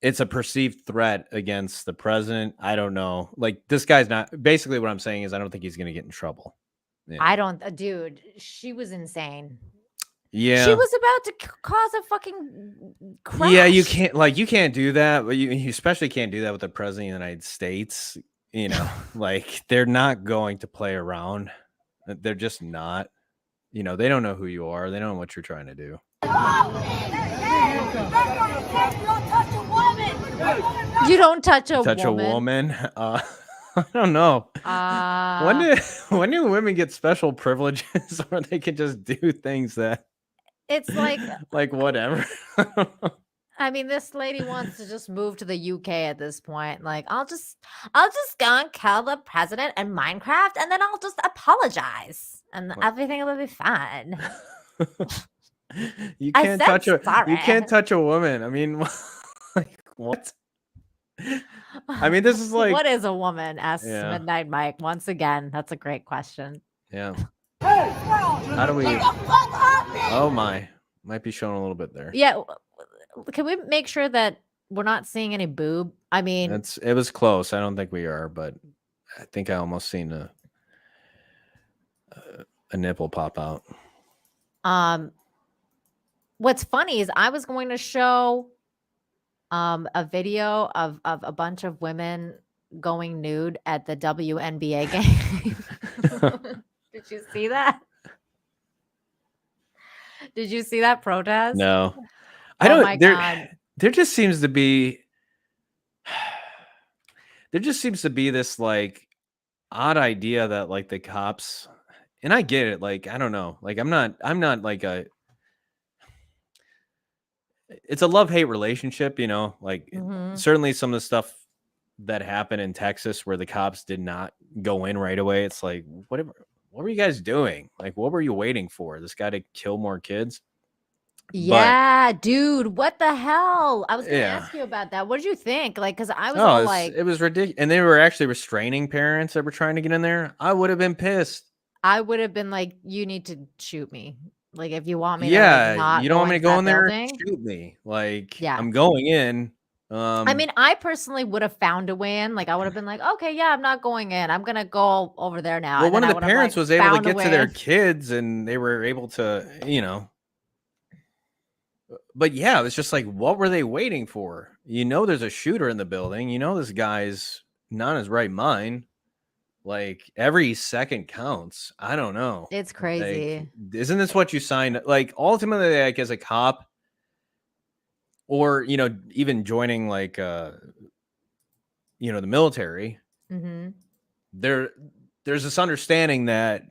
it's a perceived threat against the president. I don't know. Like this guy's not. Basically, what I'm saying is I don't think he's going to get in trouble. Yeah. I don't, dude. She was insane. Yeah. She was about to cause a fucking crash. Yeah, you can't do that, but you especially can't do that with the president of the United States. You know, like they're not going to play around. They're just not. You know, they don't know who you are. They don't know what you're trying to do. You don't touch a Touch woman. a woman. I don't know. When do women get special privileges where they can just do things that It's like whatever? I mean, this lady wants to just move to the UK at this point. Like, I'll just go and kill the president in Minecraft, and then I'll just apologize, and everything will be fine. You I can't said touch a sorry. you can't touch a woman. I mean, like what? I mean, this is like what is a woman? Asks Yeah. Midnight Mike once again. That's a great question. yeah. How do we? Oh my, might be showing a little bit there. Yeah. Can we make sure that we're not seeing any boob? I mean, It was close. I don't think we are, but I think I almost seen a nipple pop out. what's funny is I was going to show a video of a bunch of women going nude at the WNBA game. Did you see that? Did you see that protest? No, I Oh don't. my God. There just seems to be. There just seems to be this like odd idea that like the cops, and I get it. Like I don't know. Like I'm not like a. It's a love-hate relationship, you know. Like Mhm. certainly some of the stuff that happened in Texas where the cops did not go in right away. It's like what were you guys doing? Like what were you waiting for? This guy to kill more kids? Yeah, dude, what the hell? I was gonna Yeah. ask you about that. What did you think? Like, because I was No, all like, it was ridiculous. And they were actually restraining parents that were trying to get in there. I would have been pissed. I would have been like, you need to shoot me. Like, if you want me to Yeah, like, not you don't want me to go in into that there? building. Shoot me. Like, Yeah. I'm going in. I mean, I personally would have found a way in. Like, I would have been like, okay, yeah, I'm not going in. I'm gonna go over there now. well, And one then of I the would have, parents like, was able to found a get to way their in. kids and they were able to, you know. But yeah, it's just like, what were they waiting for? You know, there's a shooter in the building. You know, this guy's not in his right mind. Like, every second counts. I don't know. It's crazy. Like, isn't this what you signed? Like, ultimately, like, as a cop, or, you know, even joining, like, you know, the military, Mm-hmm. there's this understanding that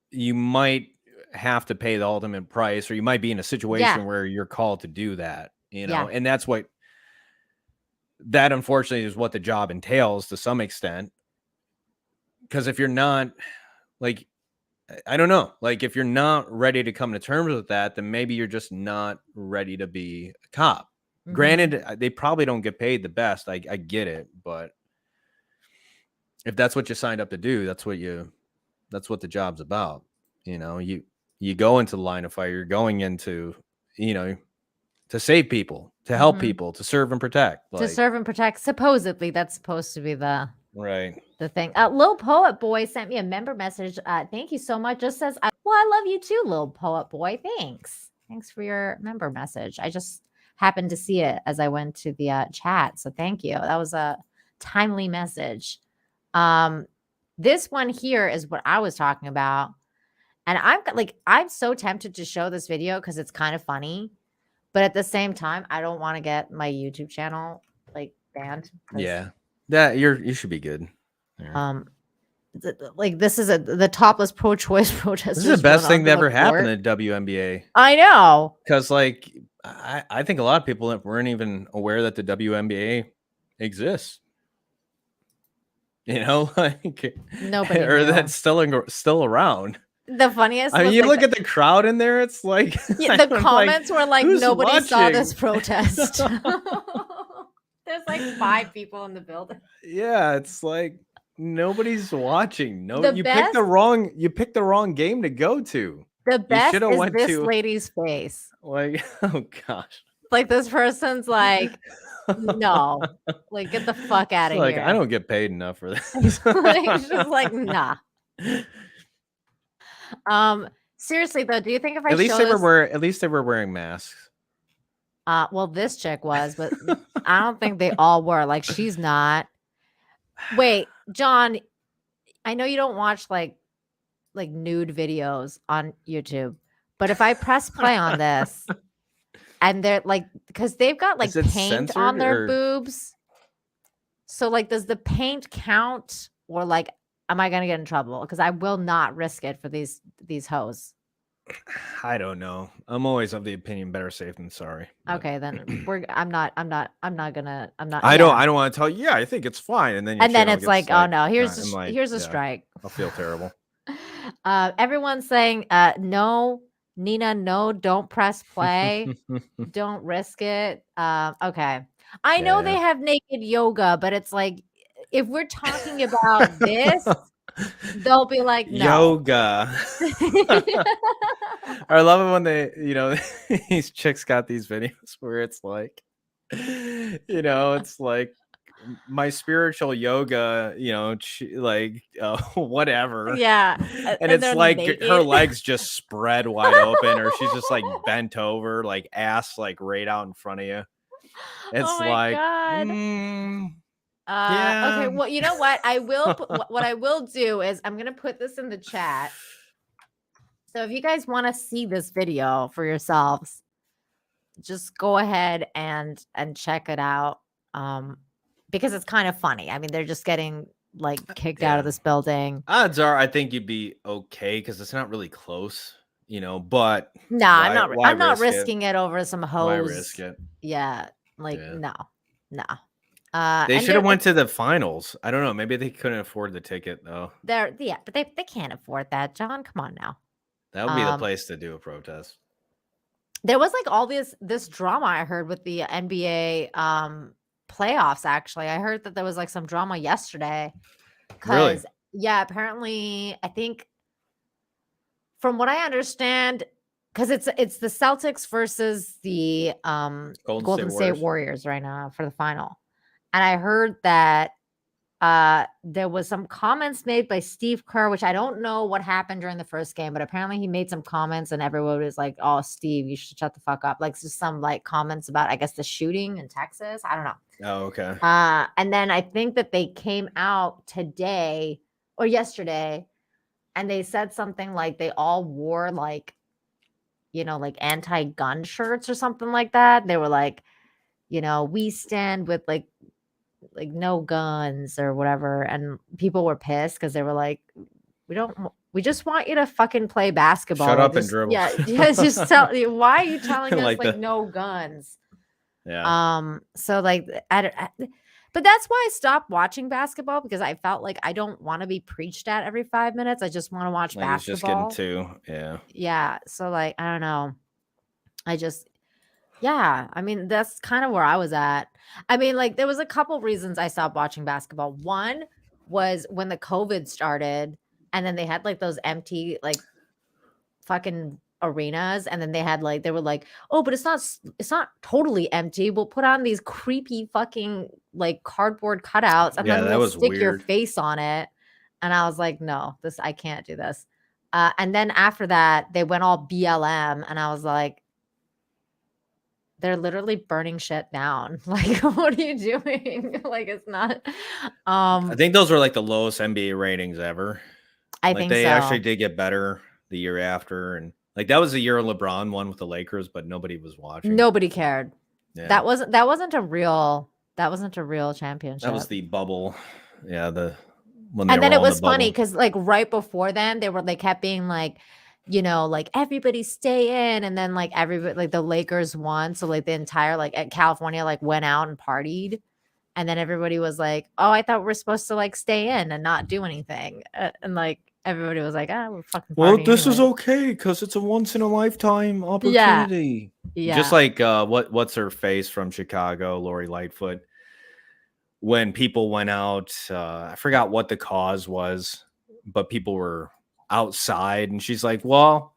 you might have to pay the ultimate price, or you might be in a situation where you're called to do that, you know, and that's what that unfortunately is what the job entails to some extent. Because if you're not, like, I don't know, like if you're not ready to come to terms with that, then maybe you're just not ready to be a cop. Mhm. Granted, they probably don't get paid the best. I get it, but if that's what you signed up to do, that's what the job's about. You know, you go into the line of fire, you're going into, you know, to save people, to help Mhm. people, to serve and protect. To Like, serve and protect. Supposedly, that's supposed to be the right. thing. Lil Poet Boy sent me a member message. Thank you so much. Just says, well, I love you too, Lil Poet Boy. Thanks. Thanks for your member message. I just happened to see it as I went to the chat. So thank you. That was a timely message. This one here is what I was talking about. And I'm so tempted to show this video because it's kind of funny. But at the same time, I don't want to get my YouTube channel like banned. Yeah. That you should be good. Yeah. Like this is the topless pro-choice protesters. This is the best run thing onto that the ever happened court. in the WNBA. I know. Because, like, I think a lot of people weren't even aware that the WNBA exists. You know, like, Nobody or knew. that's still around. The funniest. I mean, was, you like, look at the crowd in there; it's like the comments were like, who's nobody saw watching? this protest. There's like 5 people in the building. Yeah, it's like nobody's watching. No, The you best- picked the wrong game to go to. The best shoulda is went this to- lady's face. Like, oh gosh, Like this person's like, no, like get the fuck out It's of like here. I don't get paid enough for this. Like, it's just like, nah. Seriously though, do you think if I At least show they this, were wearing masks. well, this chick was, but I don't think they all were. Like, she's not. Wait, John, I know you don't watch like nude videos on YouTube, but if I press play on this, and they're like, because they've got like Is it paint on censored, their or- boobs. So like, does the paint count, or like, am I gonna get in trouble? Because I will not risk it for these hoes. I don't know. I'm always of the opinion better safe than sorry. but- Okay, then I'm not gonna. I don't yeah. want to tell you. Yeah, I think it's fine, and then your And then channel it's gets, like, oh no, I'm here's like, a yeah, strike. I'll feel terrible. Everyone's saying, no, Nina, no, don't press play. Don't risk it. Okay. I know they Yeah. have naked yoga, but it's like, if we're talking about this, They'll be like, no. Yoga. I love it when they, these chicks got these videos where it's like, it's like my spiritual yoga, whatever. Yeah. And it's they're like naked. her legs just spread wide open, or she's just like bent over, like ass like right out in front of you. It's Oh my like, God. yeah. Okay, well, you know what? I will what I will do is I'm gonna put this in the chat. So if you guys want to see this video for yourselves, just go ahead and check it out. Because it's kind of funny. I mean, they're just getting like kicked out of this building. Odds are I think you'd be okay because it's not really close, but no, I'm not risking it over some hose. Why risk it? Yeah, no. They should have went to the finals. I don't know. Maybe they couldn't afford the ticket though. But they can't afford that, John. Come on now. That would be the place to do a protest. There was like all this drama I heard with the NBA playoffs. Actually, I heard that there was like some drama yesterday. Really? Yeah, apparently, I think from what I understand, because it's the Celtics versus the Golden State Warriors right now for the final. And I heard that there was some comments made by Steve Kerr, which I don't know what happened during the first game, but apparently he made some comments and everyone was like, oh, Steve, you should shut the fuck up. Like just some like comments about, I guess, the shooting in Texas. I don't know. Oh, okay. And then I think that they came out today or yesterday and they said something like they all wore like, like anti-gun shirts or something like that. They were like, we stand with like no guns or whatever. And people were pissed because they were like, we just want you to fucking play basketball. Shut up and dribble. Yeah. Just tell you, why are you telling us Like no guns? Yeah. So like, but that's why I stopped watching basketball because I felt like I don't want to be preached at every 5 minutes. I just want to watch basketball. It's just getting too, yeah. Yeah. So like, I don't know. Yeah, I mean, that's kind of where I was at. I mean, like, there was a couple reasons I stopped watching basketball. One was when the COVID started, and then they had like those empty, like, fucking arenas, and then they had like, they were like, oh, but it's not totally empty. We'll put on these creepy fucking like cardboard cutouts, and then we'll stick your face on it. And I was like, no, I can't do this. And then after that, they went all BLM, and I was like, they're literally burning shit down. Like, what are you doing? Like, it's not. I think those were like the lowest NBA ratings ever. I think they so. actually did get better the year after, and like that was the year LeBron won with the Lakers, but nobody was watching. Nobody cared. Yeah. That wasn't a real championship. That was the bubble. Yeah, and then it was funny because like right before then they kept being like, like everybody stay in, and then like everybody, like the Lakers won, so like the entire like at California like went out and partied, and then everybody was like, oh, I thought we're supposed to like stay in and not do anything, and like everybody was like, we're fucking. Well, this is okay because it's a once in a lifetime opportunity. Yeah. Just like what's her face from Chicago, Lori Lightfoot, when people went out, I forgot what the cause was, but people were outside, and she's like, well,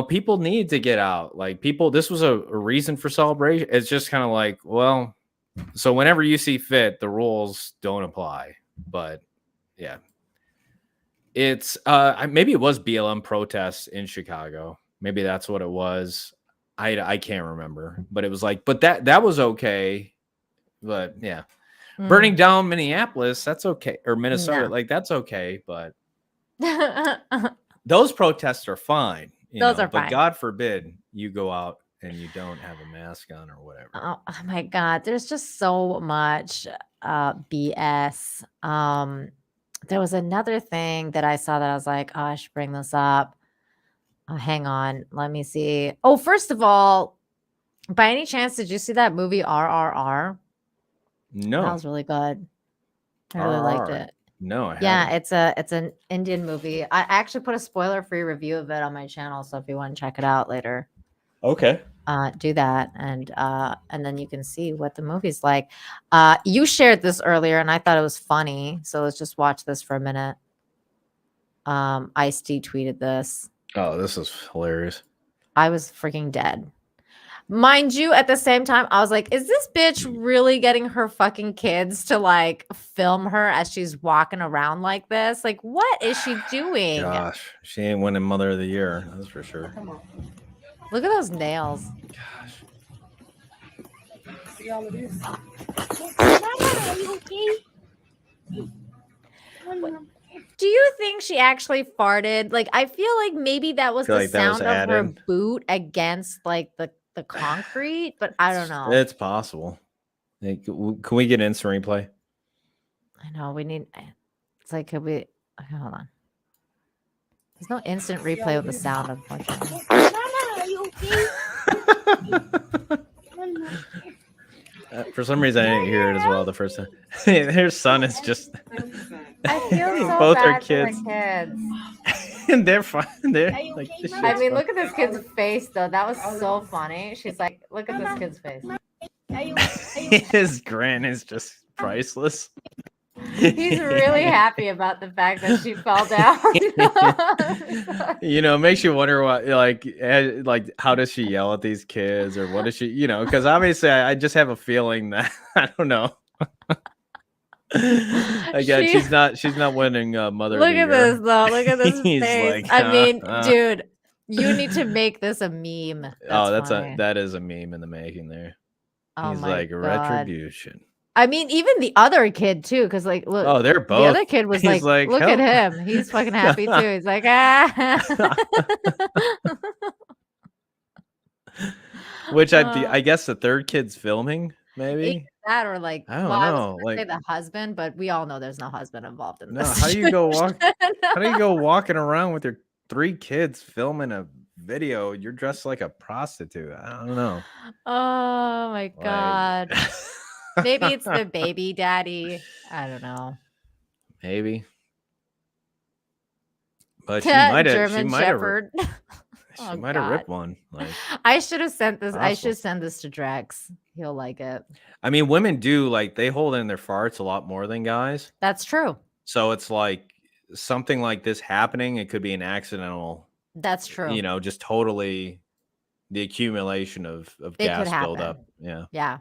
people need to get out. Like this was a reason for celebration. It's just kind of like, well, so whenever you see fit, the rules don't apply. But yeah, it's maybe it was BLM protests in Chicago. Maybe that's what it was. I can't remember, but it was like, but that was okay. But yeah, burning down Minneapolis, that's okay, or Minnesota, like that's okay, but those protests are fine. Those are fine. But God forbid you go out and you don't have a mask on or whatever. Oh my God, there's just so much BS. There was another thing that I saw that I was like, oh, I should bring this up. Oh, hang on, let me see. Oh, first of all, by any chance, did you see that movie RRR? No, that was really good. I really liked it. No, it's an Indian movie. I actually put a spoiler-free review of it on my channel, so if you want to check it out later, okay, do that, and then you can see what the movie's like. You shared this earlier, and I thought it was funny, so let's just watch this for a minute. Ice-T tweeted this. Oh, this is hilarious. I was freaking dead. Mind you, at the same time, I was like, is this bitch really getting her fucking kids to like film her as she's walking around like this? Like, what is she doing? Gosh, she ain't winning Mother of the Year. That's for sure. Look at those nails. Gosh. See all of this? Do you think she actually farted? Like, I feel like maybe that was Feel the like that was sound of her added. boot against like the concrete, but I don't know. It's possible. Like, can we get instant replay? I know we need. It's like, could we? Okay, hold on. There's no instant replay with the sound, unfortunately. For some reason, I didn't hear it as well the first time. Their son is just. I feel so Both bad are for kids. the kids. And they're fine. They're like. This I shit's mean, fun. look at this kid's face, though. That was so funny. She's like, look at this kid's face. His grin is just priceless. He's really happy about the fact that she fell down. You know, makes you wonder what, like how does she yell at these kids, or what is she, you know? Because obviously, I just have a feeling that I don't know. Again, she's not winning Mother. Look of the at Year. this, though. Look at this He's face. like, I mean, dude, you need to make this a meme. Funny. That is a meme in the making there. Oh He's my like God. retribution. I mean, even the other kid too, because like, look, Oh, they're both. the other kid was He's like, look "Help." at him, he's fucking happy too. He's like, ah. Which I guess the third kid's filming, maybe. Either that or like, I don't well, I know, was gonna say like- the husband, but we all know there's no husband involved in No, this. how do you go situation. How do you go walking around with your 3 kids filming a video? You're dressed like a prostitute. I don't know. Oh my Like- God. Maybe it's the baby daddy. I don't know. Maybe. But she Cat might have. German She might have. Shepherd. She Oh, might have God. ripped one. Like, I should have sent this. I Possible. should send this to Drex. He'll like it. I mean, women do like they hold in their farts a lot more than guys. That's true. So it's like something like this happening. It could be an accidental. That's true. You know, just totally the accumulation of It could gas happen. buildup. Yeah. Yeah,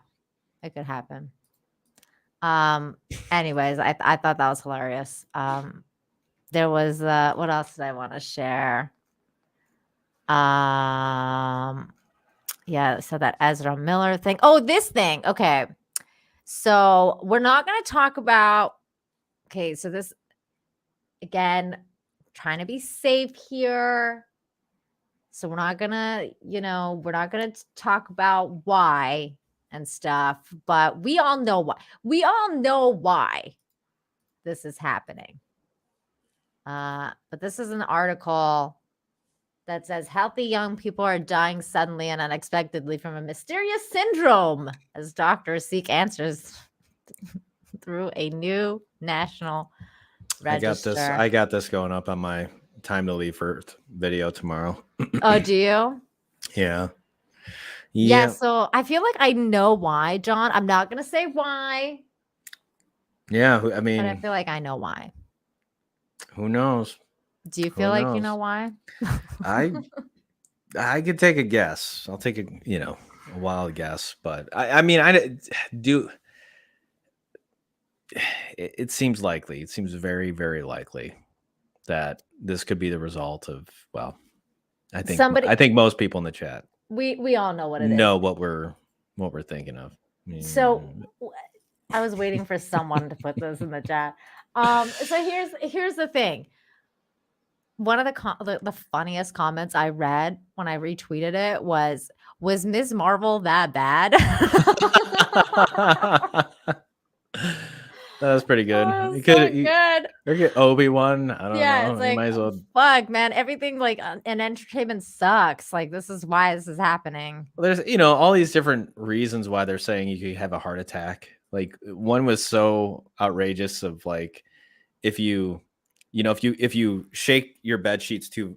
it could happen. Anyways, I thought that was hilarious. There was what else did I want to share? Yeah, so that Ezra Miller thing. Oh, this thing. Okay. So we're not going to talk about, okay, so this, again, trying to be safe here. So we're not going to, we're not going to talk about why and stuff, but we all know why. We all know why this is happening. But this is an article that says healthy young people are dying suddenly and unexpectedly from a mysterious syndrome as doctors seek answers through a new national register. I got this going up on my time to leave Earth video tomorrow. Oh, do you? Yeah. Yeah. So I feel like I know why, John. I'm not going to say why, Yeah. I but I mean, feel like I know why. who knows? Do you feel like you knows? know why? I could take a guess. I'll take a wild guess, but I mean, I do. It seems likely. It seems very, very likely that this could be the result of. Well, I think most people in the chat We all know what it is. know what we're thinking of. So I was waiting for someone to put this in the chat. So here's the thing. One of the funniest comments I read when I retweeted it was Ms. Marvel that bad? That was pretty good. Oh, You so could good. or get Obi-Wan. I don't Yeah, know. it's You like, might as well. fuck, man. Everything like in entertainment sucks. Like, this is why this is happening. There's all these different reasons why they're saying you could have a heart attack. Like one was so outrageous of like if you shake your bed sheets too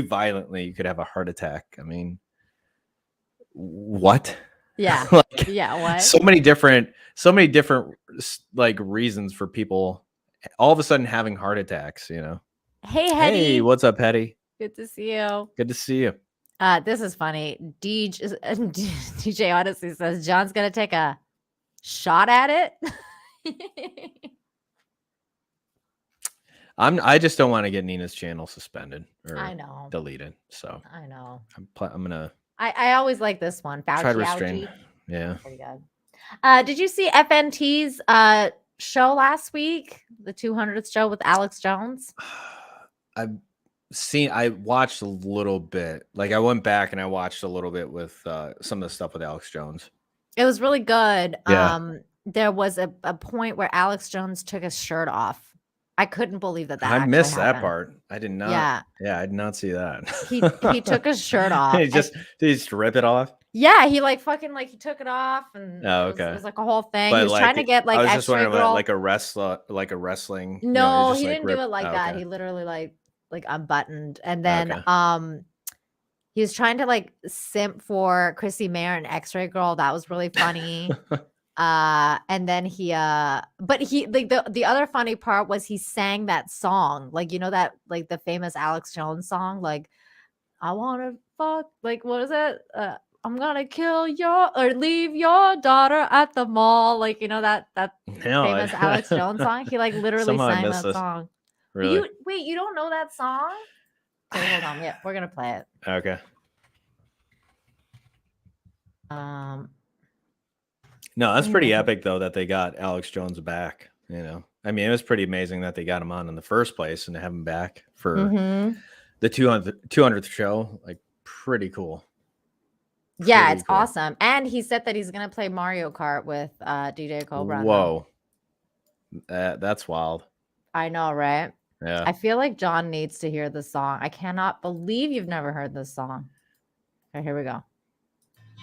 violently, you could have a heart attack. I mean, what? Yeah. Like, Yeah. What? so many different like reasons for people all of a sudden having heart attacks. Hey, Hetty. Hey, what's up, Hetty? Good to see you. Good to see you. This is funny. DJ Odyssey says John's gonna take a shot at it. I just don't want to get Nina's channel suspended or I know. deleted. So I know. I'm gonna I always like this one. try to Fauci restrain. allergy. Yeah. Pretty good. Did you see FNT's show last week? The 200th show with Alex Jones? I watched a little bit. Like I went back and I watched a little bit with some of the stuff with Alex Jones. It was really good. Yeah. There was a point where Alex Jones took his shirt off. I couldn't believe that I actually missed that happened. part. I did not. Yeah. I did not see that. He took his shirt off. Did he just rip it off? Yeah, he like fucking like he took it off and Oh, it okay. was like a whole thing. But He was trying to get like I was just extra wondering girl. like a wrestling. No, just, he like, didn't do rip- it like oh, that. okay. He literally like unbuttoned and then Okay. he was trying to like simp for Chrissy Mayer and X-Ray Girl. That was really funny. And then he but he like the other funny part was he sang that song, like that like the famous Alex Jones song, like I want to fuck, like what is it? I'm gonna kill your or leave your daughter at the mall, like that No, famous Alex Jones song. He like literally Somehow I sang missed that this. song. Really? You don't know that song? Okay, hold on. Yeah, we're gonna play it. Okay. No, that's pretty epic though that they got Alex Jones back. I mean, it was pretty amazing that they got him on in the first place and to have him back for the 200th show. Like, pretty cool. Yeah, Pretty it's cool. awesome. And he said that he's gonna play Mario Kart with DJ Cobra. Whoa, that's wild. I know, right? Yeah. I feel like John needs to hear this song. I cannot believe you've never heard this song. Okay, here we go.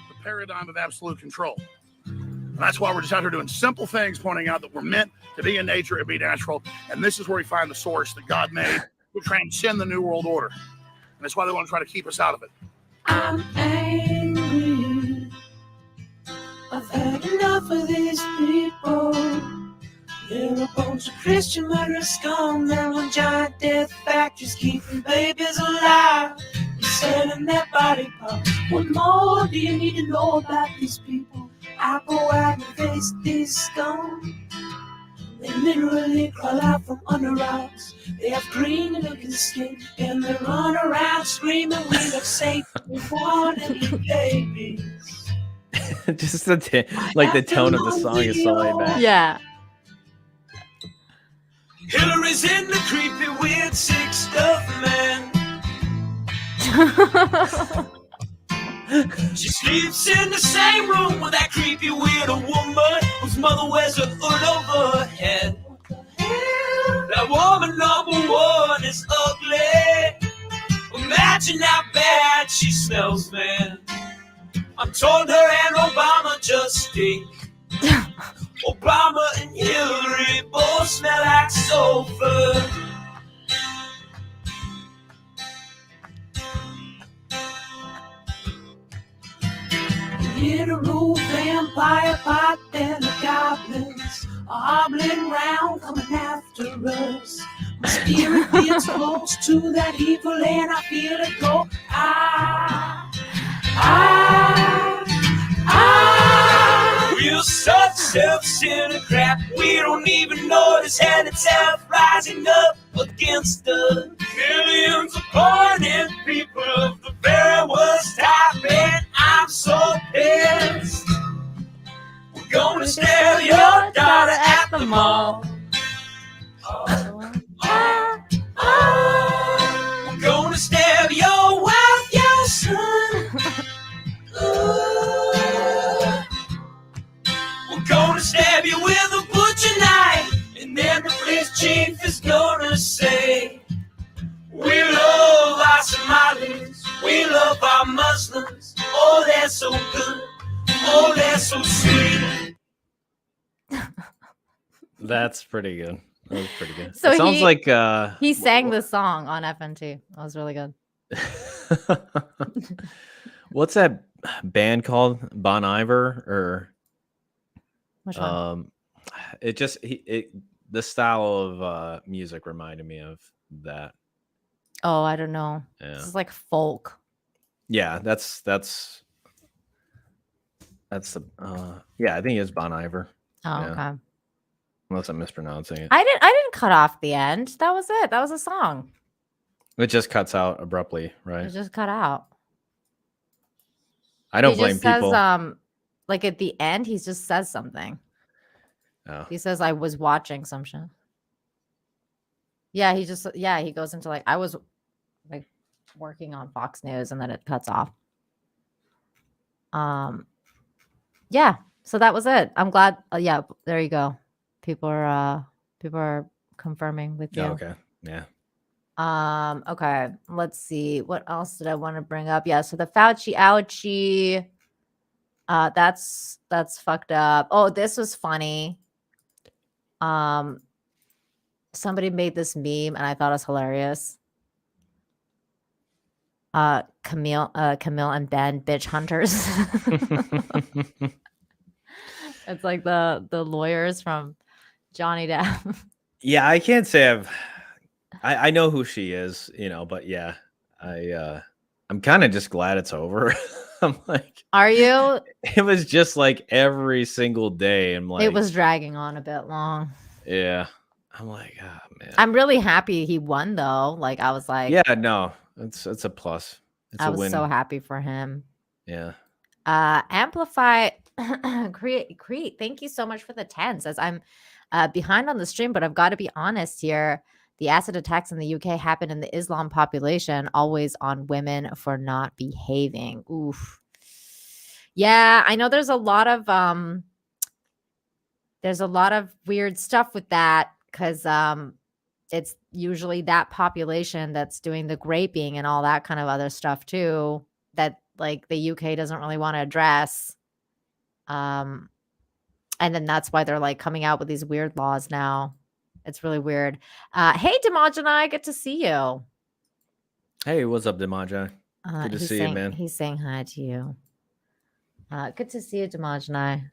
The paradigm of absolute control. And that's why we're just out here doing simple things, pointing out that we're meant to be in nature and be natural. And this is where we find the source that God made to transcend the New World Order. And that's why they want to try to keep us out of it. I'm angry. I've had enough of these people. They're a bunch of Christian murderers, scum. They're on giant death factories, keeping babies alive, selling their body parts. What more do you need to know about these people? I go out and face these scum. They literally crawl out from under rocks. They have green looking skin and they run around screaming, we look safe, we want to eat babies. Just the tone of the song is so laid back. Yeah. Hillary's in the creepy, weird, sick stuff, man. She sleeps in the same room with that creepy, weird woman whose mother wears a hood over her head. That woman number one is ugly. Imagine how bad she smells, man. I'm told her and Obama just stink. Obama and Hillary both smell like sulfur. In a room, vampire pot, and the goblins are hobbling round, coming after us. My spirit gets close to that evil, and I feel it go. We're such self-centered crap, we don't even notice hell itself rising up against us. Millions of pointed people of the very worst type, and I'm so pissed. We're gonna steal your daughter at the mall. We're gonna steal your wife, your son. We're gonna stab you with a butcher knife, and then the police chief is gonna say, we love our Somalis, we love our Muslims. Oh, they're so good. Oh, they're so sweet. That's pretty good. That was pretty good. So it sounds like he sang the song on FNT. That was really good. What's that band called? Bon Iver or Which one? the style of music reminded me of that. Oh, I don't know. Yeah. This is like folk. Yeah, that's the yeah, I think it's Bon Iver. Oh, Yeah. okay. Unless I'm mispronouncing it. I didn't cut off the end. That was it. That was a song. It just cuts out abruptly, right? It just cut out. I don't He blame just says, people. like at the end, he just says something. Oh. He says, I was watching some shit. Yeah, he goes into like, I was like working on Fox News, and then it cuts off. Yeah, so that was it. I'm glad. Yeah, there you go. People are confirming with you. Oh, okay. Yeah. Okay, let's see. What else did I want to bring up? Yeah, so the Fauci ouchie. That's fucked up. Oh, this was funny. Somebody made this meme and I thought it was hilarious. Camille and Ben, bitch hunters. It's like the lawyers from Johnny Depp. Yeah, I can't say I know who she is, but yeah, I'm kind of just glad it's over. I'm like, Are you? it was just like every single day. I'm like, It was dragging on a bit long. yeah. I'm like, oh man. I'm really happy he won though. Like I was like, yeah, no, it's a plus. It's I a was win. so happy for him. Yeah. Amplify create. Thank you so much for the 10s. As I'm behind on the stream, but I've got to be honest here. The acid attacks in the UK happen in the Islam population, always on women for not behaving. Oof. Yeah, I know there's a lot of weird stuff with that because it's usually that population that's doing the graping and all that kind of other stuff too, that like the UK doesn't really want to address. And then that's why they're like coming out with these weird laws now. It's really weird. Hey, Demogeni, good to see you. Hey, what's up, Demogeni? Good to see you, man. He's saying hi to you. Good to see you, Demogeni.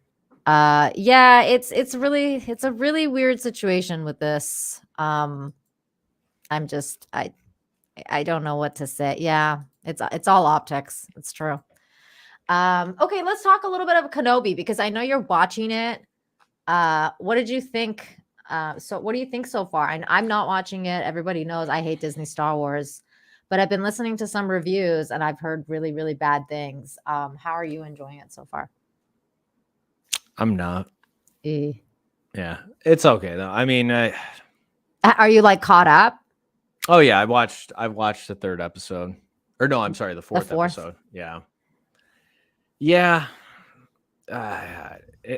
Yeah, it's a really weird situation with this. I don't know what to say. Yeah, it's all optics. It's true. Okay, let's talk a little bit of Kenobi because I know you're watching it. What did you think? So what do you think so far? I'm not watching it. Everybody knows I hate Disney Star Wars, but I've been listening to some reviews and I've heard really, really bad things. How are you enjoying it so far? I'm not. Yeah, it's okay though. I mean, are you like caught up? Oh yeah, I've watched the third episode, or no, I'm sorry, the fourth episode. Yeah, yeah.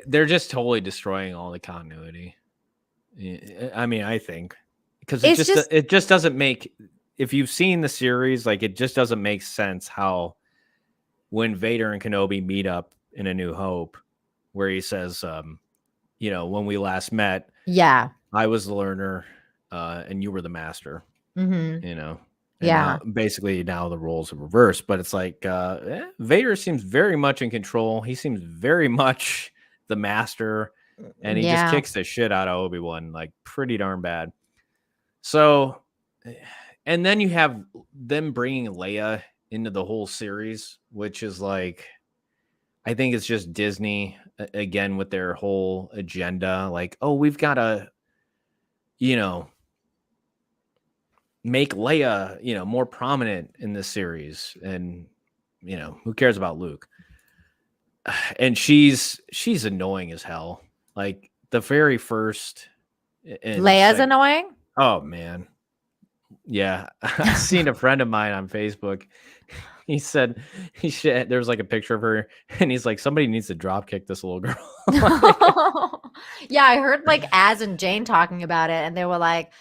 They're just totally destroying all the continuity. I mean, I think because it just doesn't make. If you've seen the series, like it just doesn't make sense how when Vader and Kenobi meet up in A New Hope, where he says, when we last met, yeah, I was the learner, and you were the master. Mm-hmm. And yeah, now the roles are reversed, but it's like Vader seems very much in control. He seems very much the master, and he just kicks the shit out of Obi-Wan like pretty darn bad. So, and then you have them bringing Leia into the whole series, which is like, I think it's just Disney again with their whole agenda. Like, oh, we've got to, make Leia, more prominent in this series. And, who cares about Luke? And she's annoying as hell. Like the very first. Leia's annoying? Oh, man. Yeah. I've seen a friend of mine on Facebook. He said there's like a picture of her and he's like, somebody needs to drop kick this little girl. Yeah, I heard like Az and Jane talking about it and they were like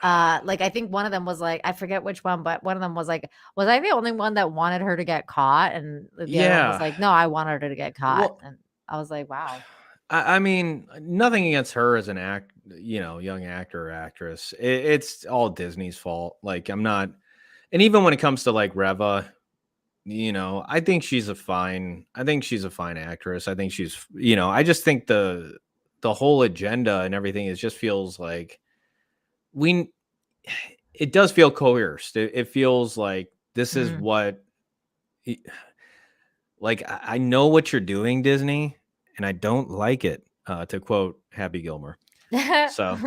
I think one of them was like, I forget which one, but one of them was like, was I the only one that wanted her to get caught? And the other one was like, no, I wanted her to get caught. Well, and I was like, wow. I mean, nothing against her as an young actor or actress. It's all Disney's fault. Like I'm not, and even when it comes to like Reva, I think she's a fine actress. I think she's, I just think the it does feel coerced. It feels like this is what, like, I know what you're doing, Disney, and I don't like it, to quote Happy Gilmore. So,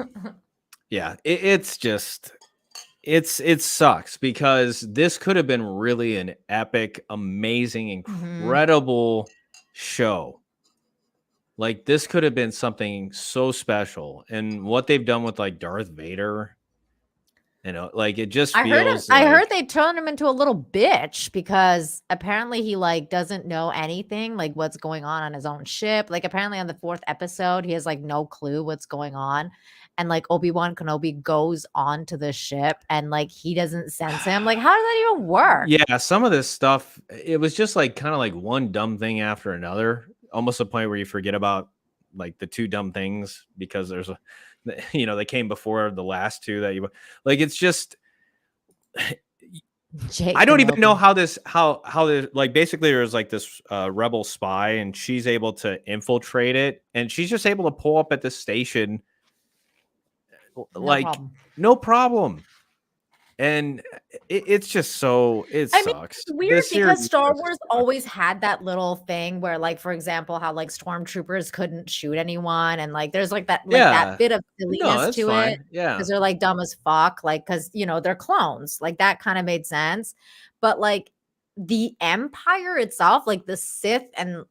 yeah, it's just, it sucks because this could have been really an epic, amazing, incredible show. Like, this could have been something so special. And what they've done with, like, Darth Vader, you know, like, it just feels I like, heard they turned him into a little bitch because apparently he like doesn't know anything, like what's going on his own ship. Like apparently on the 4th episode, he has like no clue what's going on. And like Obi-Wan Kenobi goes onto the ship and like he doesn't sense him. Like, how does that even work? yeah, some of this stuff, it was just like kind of like one dumb thing after another, almost a point where you forget about like the 2 dumb things because there's a, you know, they came before the last 2 that you like. It's just, I don't even know how this like, basically there's like this rebel spy and she's able to infiltrate it and she's just able to pull up at the station like no problem. And it's just so, it sucks. Mean, it's weird because Star Wars always had that little thing where, like, for example, how like stormtroopers couldn't shoot anyone, and like there's like that, like that bit of silliness to it, because they're like dumb as fuck, like because you know they're clones, like that kind of made sense, but like the Empire itself, like the Sith and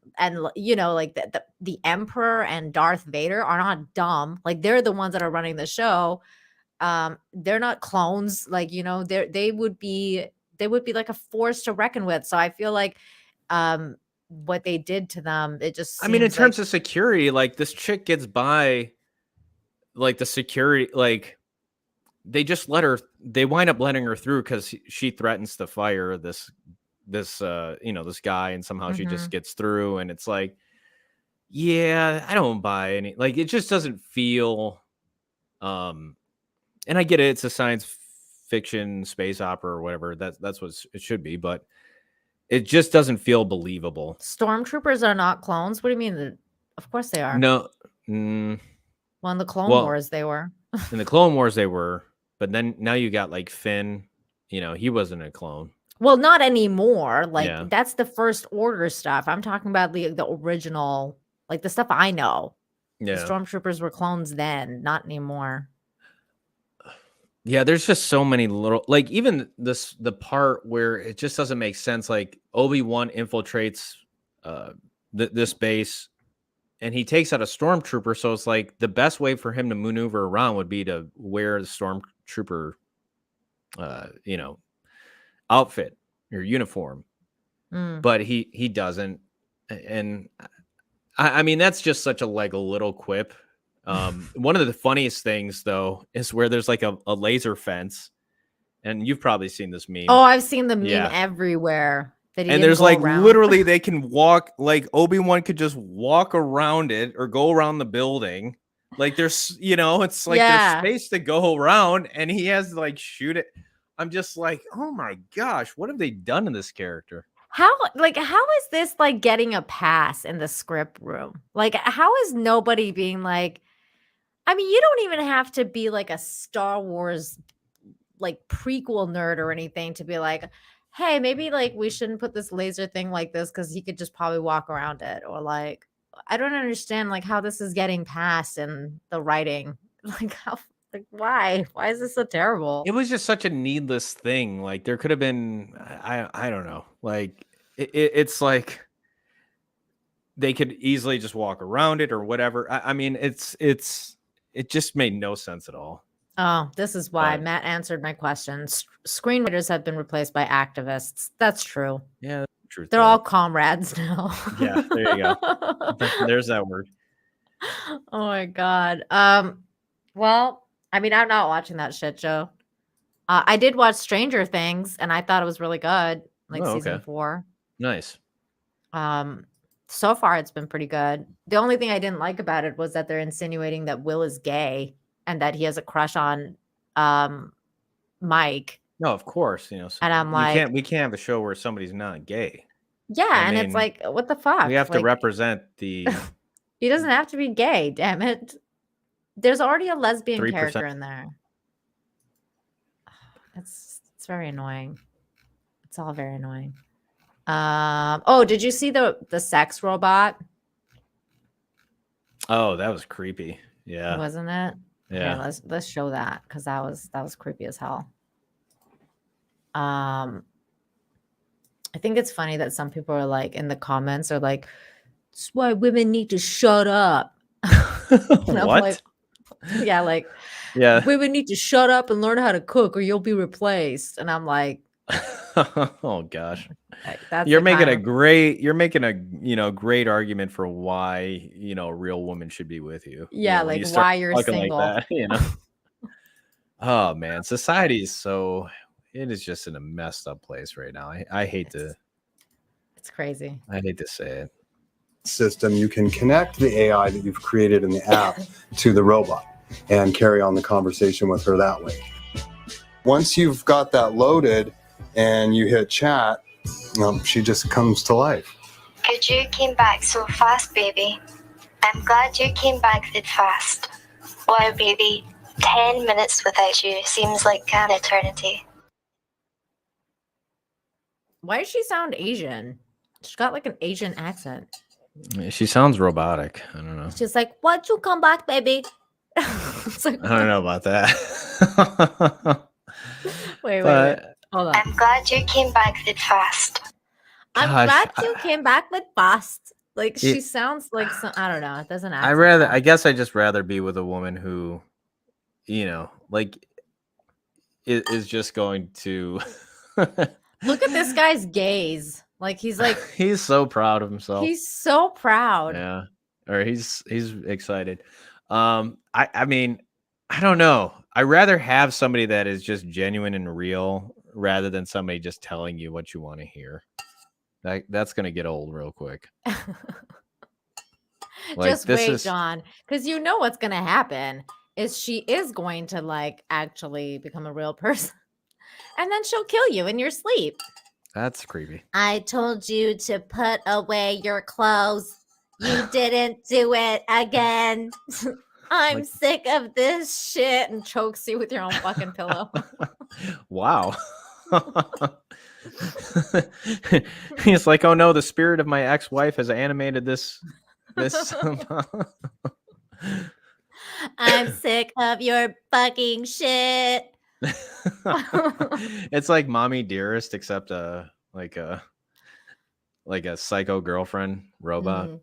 you know like the Emperor and Darth Vader are not dumb, like they're the ones that are running the show. They're not clones, like, you know, they would be like a force to reckon with. So I feel like what they did to them, it just, I mean, in terms of security, like this chick gets by, like the security, like they just they wind up letting her through because she threatens to fire this you know, this guy, and somehow she just gets through, and it's like, yeah, I don't buy any, like it just doesn't feel and I get it, it's a science fiction space opera or whatever, that's what it should be, but it just doesn't feel believable. Stormtroopers are not clones. What do you mean? Of course they are. No. Well, in the Clone Wars they were. In the Clone Wars they were, but then now you got like Finn, you know, he wasn't a clone. Well, not anymore. Like that's the First Order stuff. I'm talking about the original, like the stuff I know. Yeah. The Stormtroopers were clones then, not anymore. Yeah, there's just so many little, like even the part where it just doesn't make sense. Like Obi-Wan infiltrates this base and he takes out a stormtrooper. So it's like the best way for him to maneuver around would be to wear the stormtrooper, you know, outfit or uniform. But he doesn't. And I mean, that's just such a little quip. One of the funniest things though is where there's like a laser fence, and you've probably seen this meme. Oh, I've seen the meme everywhere. And there's like literally they can walk, like Obi-Wan could just walk around it or go around the building. Like there's, you know, it's like there's space to go around, and he has to like shoot it. I'm just like, oh my gosh, what have they done to this character? How is this like getting a pass in the script room? Like, how is nobody being like, I mean, you don't even have to be like a Star Wars like prequel nerd or anything to be like, hey, maybe like we shouldn't put this laser thing like this because he could just probably walk around it. Or like, I don't understand like how this is getting passed in the writing. Like how, like why is this so terrible? It was just such a needless thing. Like there could have been, I don't know. Like it's like they could easily just walk around it or whatever. I mean, it just made no sense at all. Oh, this is why Matt answered my question. Screenwriters have been replaced by activists. That's true. Yeah, that's true. They're all comrades now. Yeah, there you go. There's that word. Oh my God. Well, I mean, I'm not watching that shit show. I did watch Stranger Things, and I thought it was really good. Like season 4. Nice. So far it's been pretty good. The only thing I didn't like about it was that they're insinuating that Will is gay and that he has a crush on Mike. No, of course, you know. So and I'm like, we can't have a show where somebody's not gay. Yeah, I mean, it's like, what the fuck? We have to represent the. He doesn't have to be gay, damn it. There's already a lesbian 3%. Character in there. It's very annoying. It's all very annoying. Oh, did you see the sex robot? Oh, that was creepy. Yeah. Wasn't it? Yeah. Here, let's show that because that was creepy as hell. I think it's funny that some people are like in the comments are like, "That's why women need to shut up." And I'm What? like, yeah, like Yeah. women need to shut up and learn how to cook or you'll be replaced. And I'm like, Oh gosh. that's You're the making kind a of- great argument for why, a real woman should be with you. Yeah, when like you start why you're talking single. like that, Oh man, society is it is just in a messed up place right now. I hate to It's crazy. say it. System, you can connect the AI that you've created in the app to the robot and carry on the conversation with her that way. Once you've got that loaded and you hit chat, she just comes to life. Good, you came back so fast, baby. I'm glad you came back that fast. Wow, baby, 10 minutes without you seems like an eternity. Why does she sound Asian? She's got like an Asian accent. She sounds robotic. I don't know. She's like, "Why'd you come back, baby?" It's like, I don't know about that. wait. Hold on. I'm glad you came back that fast. I'm Gosh, glad you came back with fast. Like she It- sounds like some, I don't know. It doesn't. I guess I just rather be with a woman who, like is just going to Look at this guy's gaze. Like he's like he's so proud of himself. he's so proud. Yeah. Or he's excited. I mean, I don't know. I'd rather have somebody that is just genuine and real rather than somebody just telling you what you want to hear. That's gonna get old real quick. Like, Just this wait, is- John, because you know what's gonna happen is she is going to like actually become a real person, and then she'll kill you in your sleep. That's creepy. I told you to put away your clothes. You didn't do it again. I'm Like- sick of this shit, and chokes you with your own fucking pillow. Wow. He's like, oh no, the spirit of my ex-wife has animated this. I'm sick of your fucking shit. It's like Mommy Dearest, except like a psycho girlfriend robot. Mhm.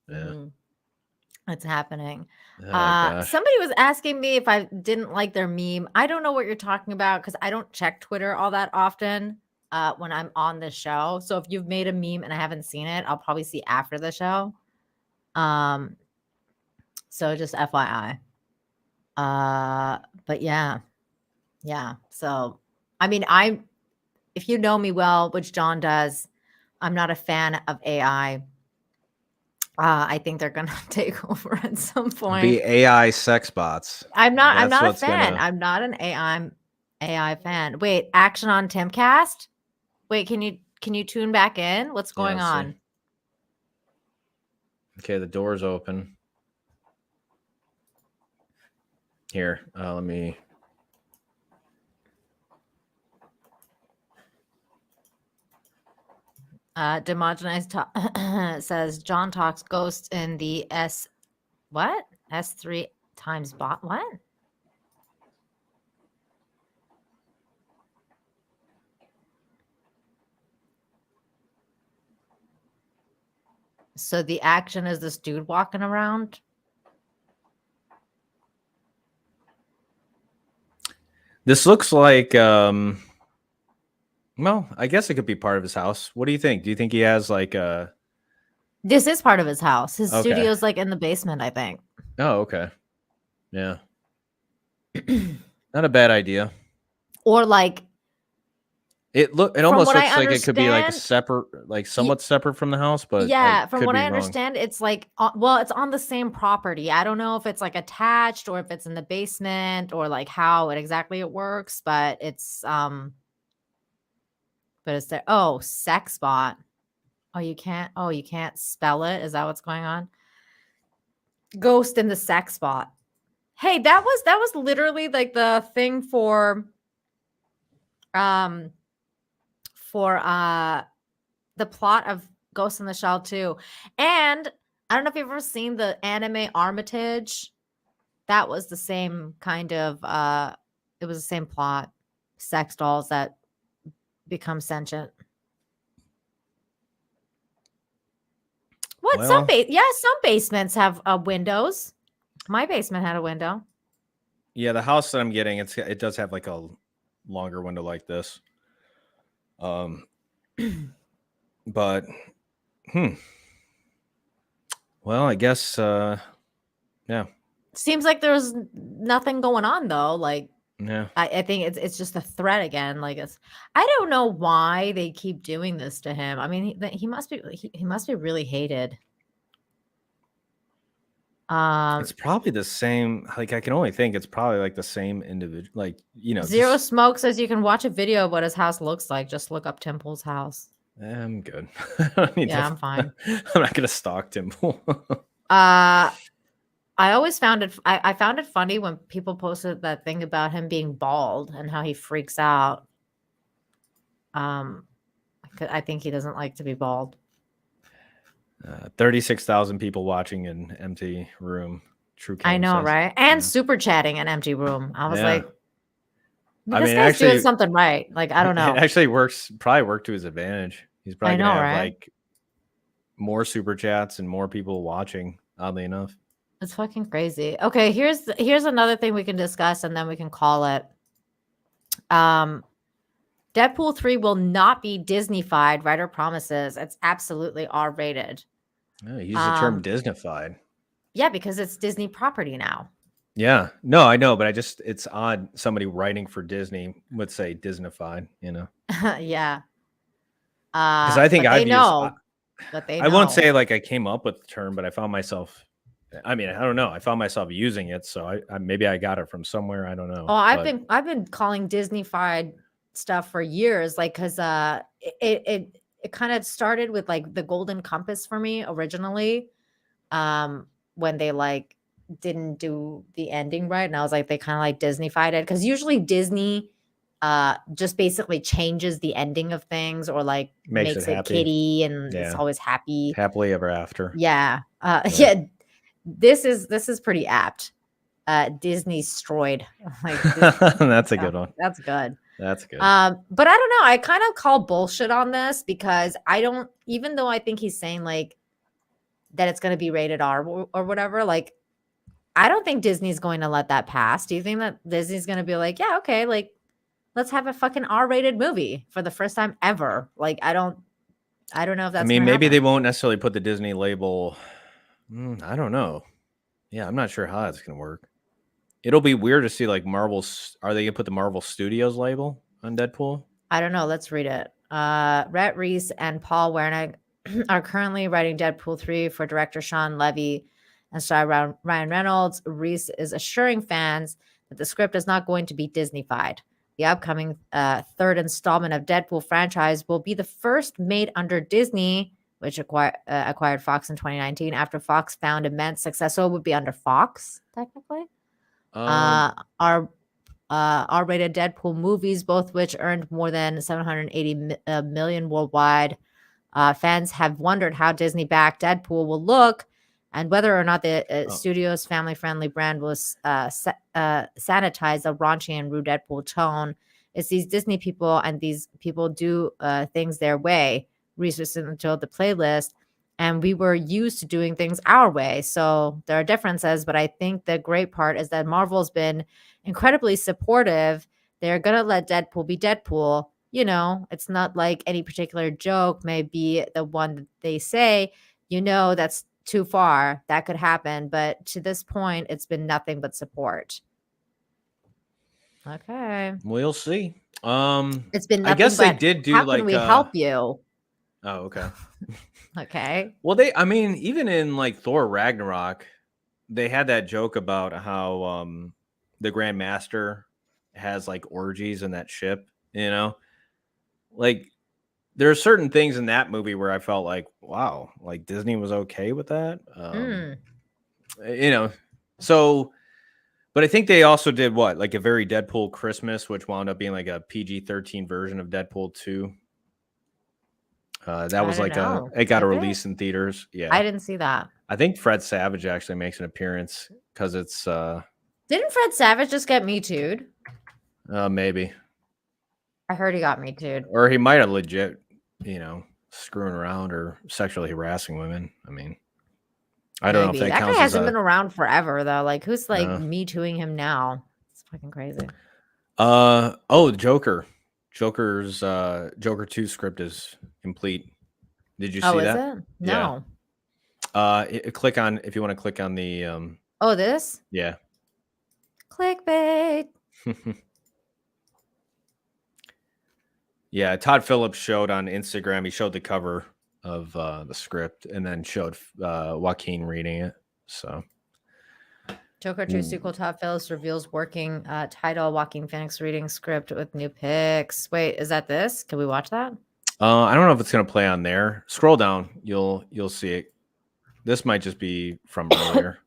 Yeah. Mhm. It's happening. Oh, gosh. Somebody was asking me if I didn't like their meme. I don't know what you're talking about because I don't check Twitter all that often when I'm on the show. So if you've made a meme and I haven't seen it, I'll probably see after the show. So just FYI. But yeah. So I mean, if you know me well, which John does, I'm not a fan of AI. I think they're gonna take over at some point. Be AI sex bots. I'm not a what's fan. gonna- I'm not an AI fan. Wait, action on Timcast? Wait, can you tune back in? What's going let's see. on? Okay, the door's open. Here, let me. Demogenized says John talks ghosts in the S3 times bot. What? So the action is this dude walking around. This looks like well, I guess it could be part of his house. What do you think? Do you think he has like a This is part of his house. His Okay. studio's like in the basement, I think. Oh, okay. Yeah. Not a bad idea. Or like It From almost what looks I like it could be like understand- separate, like somewhat separate from the house, but yeah, I from could what be I wrong. understand, it's like well, it's on the same property. I don't know if it's like attached or if it's in the basement or like how exactly it works, but it's there. Oh, sex bot. Oh, you can't spell it. Is that what's going on? Ghost in the sex bot. Hey, that was literally like the thing for for the plot of Ghost in the Shell 2. And I don't know if you've ever seen the anime Armitage. That was the same kind of it was the same plot. Sex dolls that become sentient. What? Well, Some basements have windows. My basement had a window. Yeah, the house that I'm getting, it does have like a longer window like this. But well, I guess yeah. Seems like there's nothing going on though. Like, Yeah. I think it's just a threat again. Like, I don't know why they keep doing this to him. I mean, he must be really hated. It's probably the same. Like, I can only think it's probably like the same individual. Like, Zero Smoke says you can watch a video of what his house looks like. Just look up Tim Pool's house. I'm good. I'm fine. I'm not gonna stalk Tim Pool. I always found it. I found it funny when people posted that thing about him being bald and how he freaks out. I think he doesn't like to be bald. 36,000 people watching an empty room. True. I know, right? And super chatting an empty room. I was like, I this mean, guy's actually, doing something right. Like, I don't know. It actually probably worked to his advantage. He's probably gonna have like more super chats and more people watching, oddly enough. It's fucking crazy. Okay, here's another thing we can discuss and then we can call it. Deadpool 3 will not be Disney-fied, writer promises. It's absolutely R-rated. Oh, use the term Disney-fied. Yeah, because it's Disney property now. Yeah. No, I know, but it's odd somebody writing for Disney would say Disney-fied, Yeah. Because I think but I won't know. say like I came up with the term, but I found myself. I mean, I don't know. I found myself using it, so I maybe I got it from somewhere. I don't know. Oh, I've been calling Disney-fied stuff for years, like because it kind of started with like the Golden Compass for me originally, when they like didn't do the ending right, and I was like, they kind of like Disney-fied it because usually Disney just basically changes the ending of things or like makes it happy. kitty and it's always happy, happily ever after. Yeah. This is pretty apt. Disney destroyed. Like, that's a good one. That's good. That's good. But I don't know. I kind of call bullshit on this because I don't, even though I think he's saying like that it's going to be rated R or whatever, like I don't think Disney's going to let that pass. Do you think that Disney's going to be like, yeah, okay, like let's have a fucking R-rated movie for the first time ever? Like I don't know if that's. I mean, maybe they won't necessarily put the Disney label. I don't know. Yeah, I'm not sure how that's going to work. It'll be weird to see like Marvel's. Are they going to put the Marvel Studios label on Deadpool? I don't know. Let's read it. Rhett Reese and Paul Wernick are currently writing Deadpool 3 for director Sean Levy and star Ryan Reynolds. Reese is assuring fans that the script is not going to be Disney-fied. The upcoming third installment of Deadpool franchise will be the first made under Disney, which acquired Fox in 2019 after Fox found immense success. So it would be under Fox, technically. R-rated Deadpool movies, both which earned more than $780 million worldwide. Fans have wondered how Disney-backed Deadpool will look and whether or not the studio's family-friendly brand will sanitize a raunchy and rude Deadpool tone. It's these Disney people, and these people do things their way. Reese recently told the playlist, and we were used to doing things our way. So there are differences, but I think the great part is that Marvel's been incredibly supportive. They're going to let Deadpool be Deadpool. It's not like any particular joke may be the one that they say, that's too far. That could happen. But to this point, it's been nothing but support. Okay. We'll see. It's been nothing. I guess they did do how like. Can we help you? Oh, okay. Okay. Well, even in like Thor Ragnarok, they had that joke about how the Grand Master has like orgies in that ship, Like there are certain things in that movie where I felt like, wow, like Disney was okay with that. So, But I think they also did what, like a very Deadpool Christmas, which wound up being like a PG-13 version of Deadpool 2. That was like it got a release in theaters. Yeah, I didn't see that. I think Fred Savage actually makes an appearance because it's Didn't Fred Savage just get Me Too'd? maybe. I heard he got Me Too'd. Or he might have legit, screwing around or sexually harassing women. I mean, I don't know if that guy counts hasn't been around forever though. Like, who's like No. Me Too'ing him now? It's fucking crazy. Joker. Joker's Joker 2 script is complete. Did you see Oh, is that? it? No. Click on if you want to click on the Oh, this? yeah. Clickbait. Yeah, Todd Phillips showed on Instagram, he showed the cover of the script and then showed Joaquin reading it. So Joker 2 sequel, Todd Phillips reveals working title, Joaquin Phoenix reading script with new pics. Wait, is that this? Can we watch that? I don't know if it's gonna play on there. Scroll down, you'll see it. This might just be from earlier.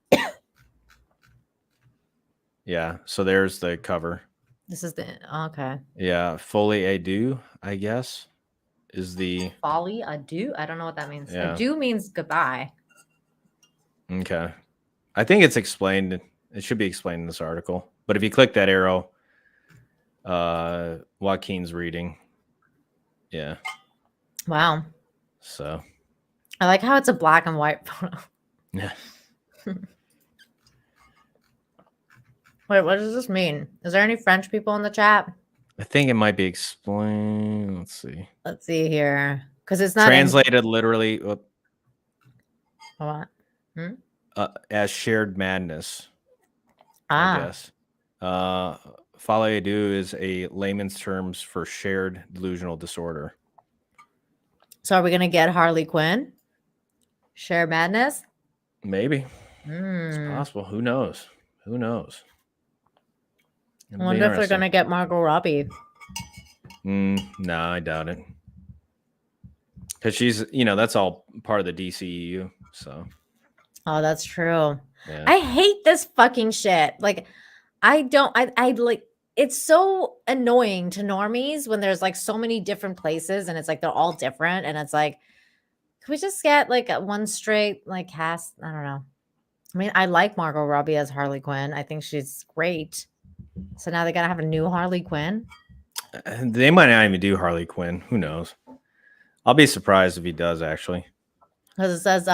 Yeah, so there's the cover. This is the okay. Yeah, Folie à deux, I guess, is the Folly adieu. I don't know what that means. Yeah. Adieu means goodbye. okay. I think it's explained. It should be explained in this article. But if you click that arrow, Joaquin's reading. Yeah. Wow. So I like how it's a black and white photo. yeah. Wait, what does this mean? Is there any French people in the chat? I think it might be explained. Let's see. Let's see here. Because it's not Translated literally what? as shared madness. Ah. I guess. Folie à deux is a layman's terms for shared delusional disorder. So are we gonna get Harley Quinn? Share madness? Maybe. It's possible. Who knows? Who knows? I wonder if they're gonna get Margot Robbie. No, I doubt it. Because she's, that's all part of the DCEU. So. Oh, that's true. Yeah. I hate this fucking shit. Like, I like. It's so annoying to normies when there's like so many different places and it's like they're all different and it's like, can we just get like one straight like cast? I don't know. I mean, I like Margot Robbie as Harley Quinn. I think she's great. So now they gotta have a new Harley Quinn. They might not even do Harley Quinn. Who knows? I'll be surprised if he does actually. Because it says,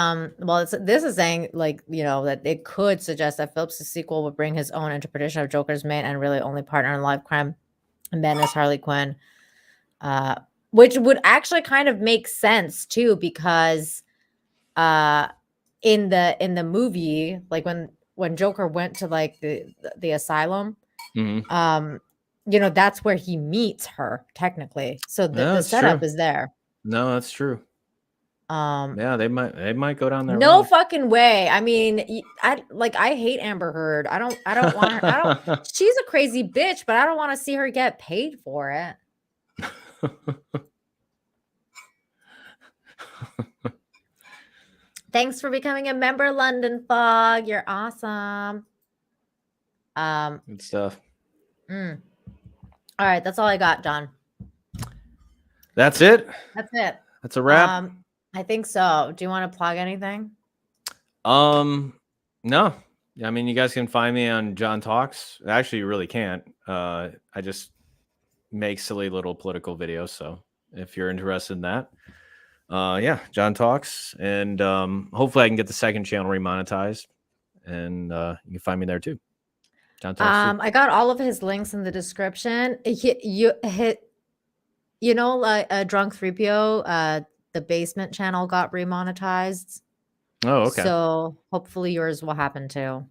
this is saying like, that it could suggest that Phillips' sequel would bring his own interpretation of Joker's main and really only partner in live crime and madness, Harley Quinn, which would actually kind of make sense too, because in the movie, like when Joker went to like the asylum, that's where he meets her technically. So the setup is there. No, that's true. Yeah, they might go down there. No fucking way. I mean, I hate Amber Heard. I don't want her. She's a crazy bitch, but I don't want to see her get paid for it. Thanks for becoming a member, London Fog. You're awesome. Good stuff. All right, that's all I got, John. That's it. That's it. That's a wrap. I think so. Do you want to plug anything? No. I mean, you guys can find me on John Talks. Actually, you really can't. I just make silly little political videos. So if you're interested in that, yeah, John Talks. And hopefully I can get the second channel remonetized. And you can find me there too. John Talks. I got all of his links in the description. Drunk 3PO, the basement channel got remonetized. Oh, okay. So hopefully yours will happen too.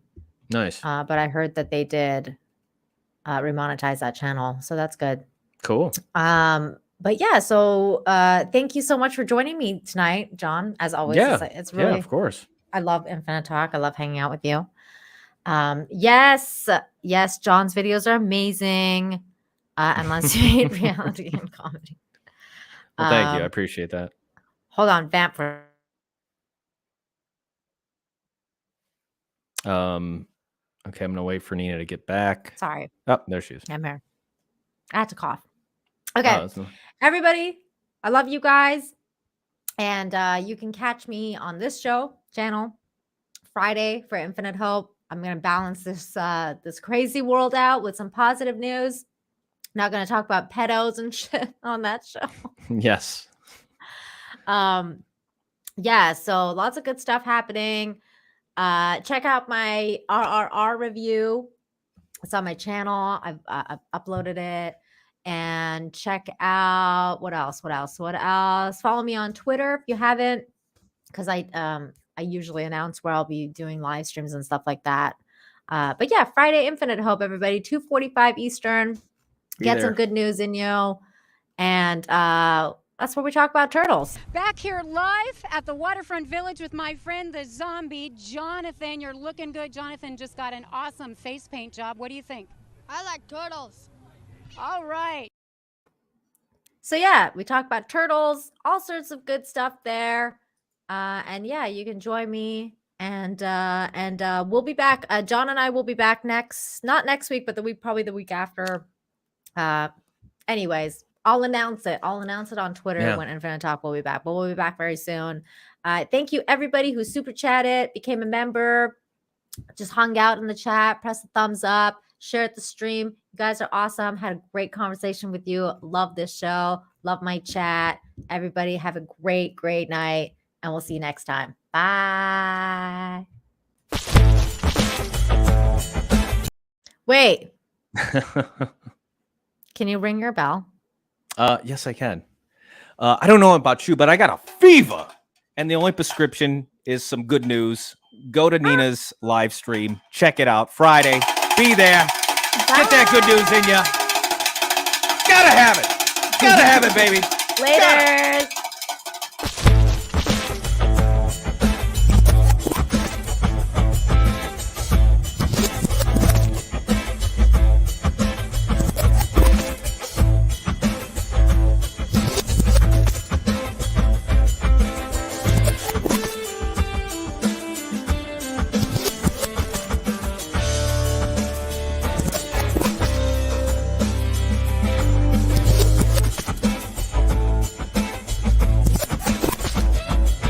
Nice. But I heard that they did remonetize that channel. So that's good. Cool. But yeah, so thank you so much for joining me tonight, John. As always, it's really, yeah, of course. I love Infinite Talk. I love hanging out with you. Yes, John's videos are amazing. Unless you hate reality and comedy. Well, thank you. I appreciate that. Hold on, vamp for. Okay, I'm gonna wait for Nina to get back. Sorry. Oh, there she is. I'm here. I had to cough. Okay. Oh, Everybody, I love you guys. And you can catch me on this channel Friday for Infinite Hope. I'm going to balance this crazy world out with some positive news. Not going to talk about pedos and shit on that show. yes. Yeah, so lots of good stuff happening. Check out my RRR review. It's on my channel. I've uploaded it. And check out what else? Follow me on Twitter if you haven't, because I usually announce where I'll be doing live streams and stuff like that. But yeah, Friday Infinite Hope, everybody, 2:45 Eastern. Get some good news in you. And that's where we talk about turtles. Back here live at the Waterfront Village with my friend, the zombie, Jonathan. You're looking good. Jonathan just got an awesome face paint job. What do you think? I like turtles. All right. So yeah, we talk about turtles, all sorts of good stuff there. And yeah, you can join me and we'll be back. John and I will be back not next week, but probably the week after. Anyways, I'll announce it. I'll announce it on Twitter when Infinite Talk will be back, but we'll be back very soon. Thank you everybody who super chatted, became a member, just hung out in the chat, press the thumbs up, share the stream. You guys are awesome. Had a great conversation with you. Love this show. Love my chat. Everybody have a great, great night. And we'll see you next time. Bye. Wait. Can you ring your bell? Yes, I can. I don't know about you, but I got a fever. And the only prescription is some good news. Go to Nina's live stream. Check it out. Friday. Be there. Get that good news in ya. Gotta have it. Gotta have it, baby. Later.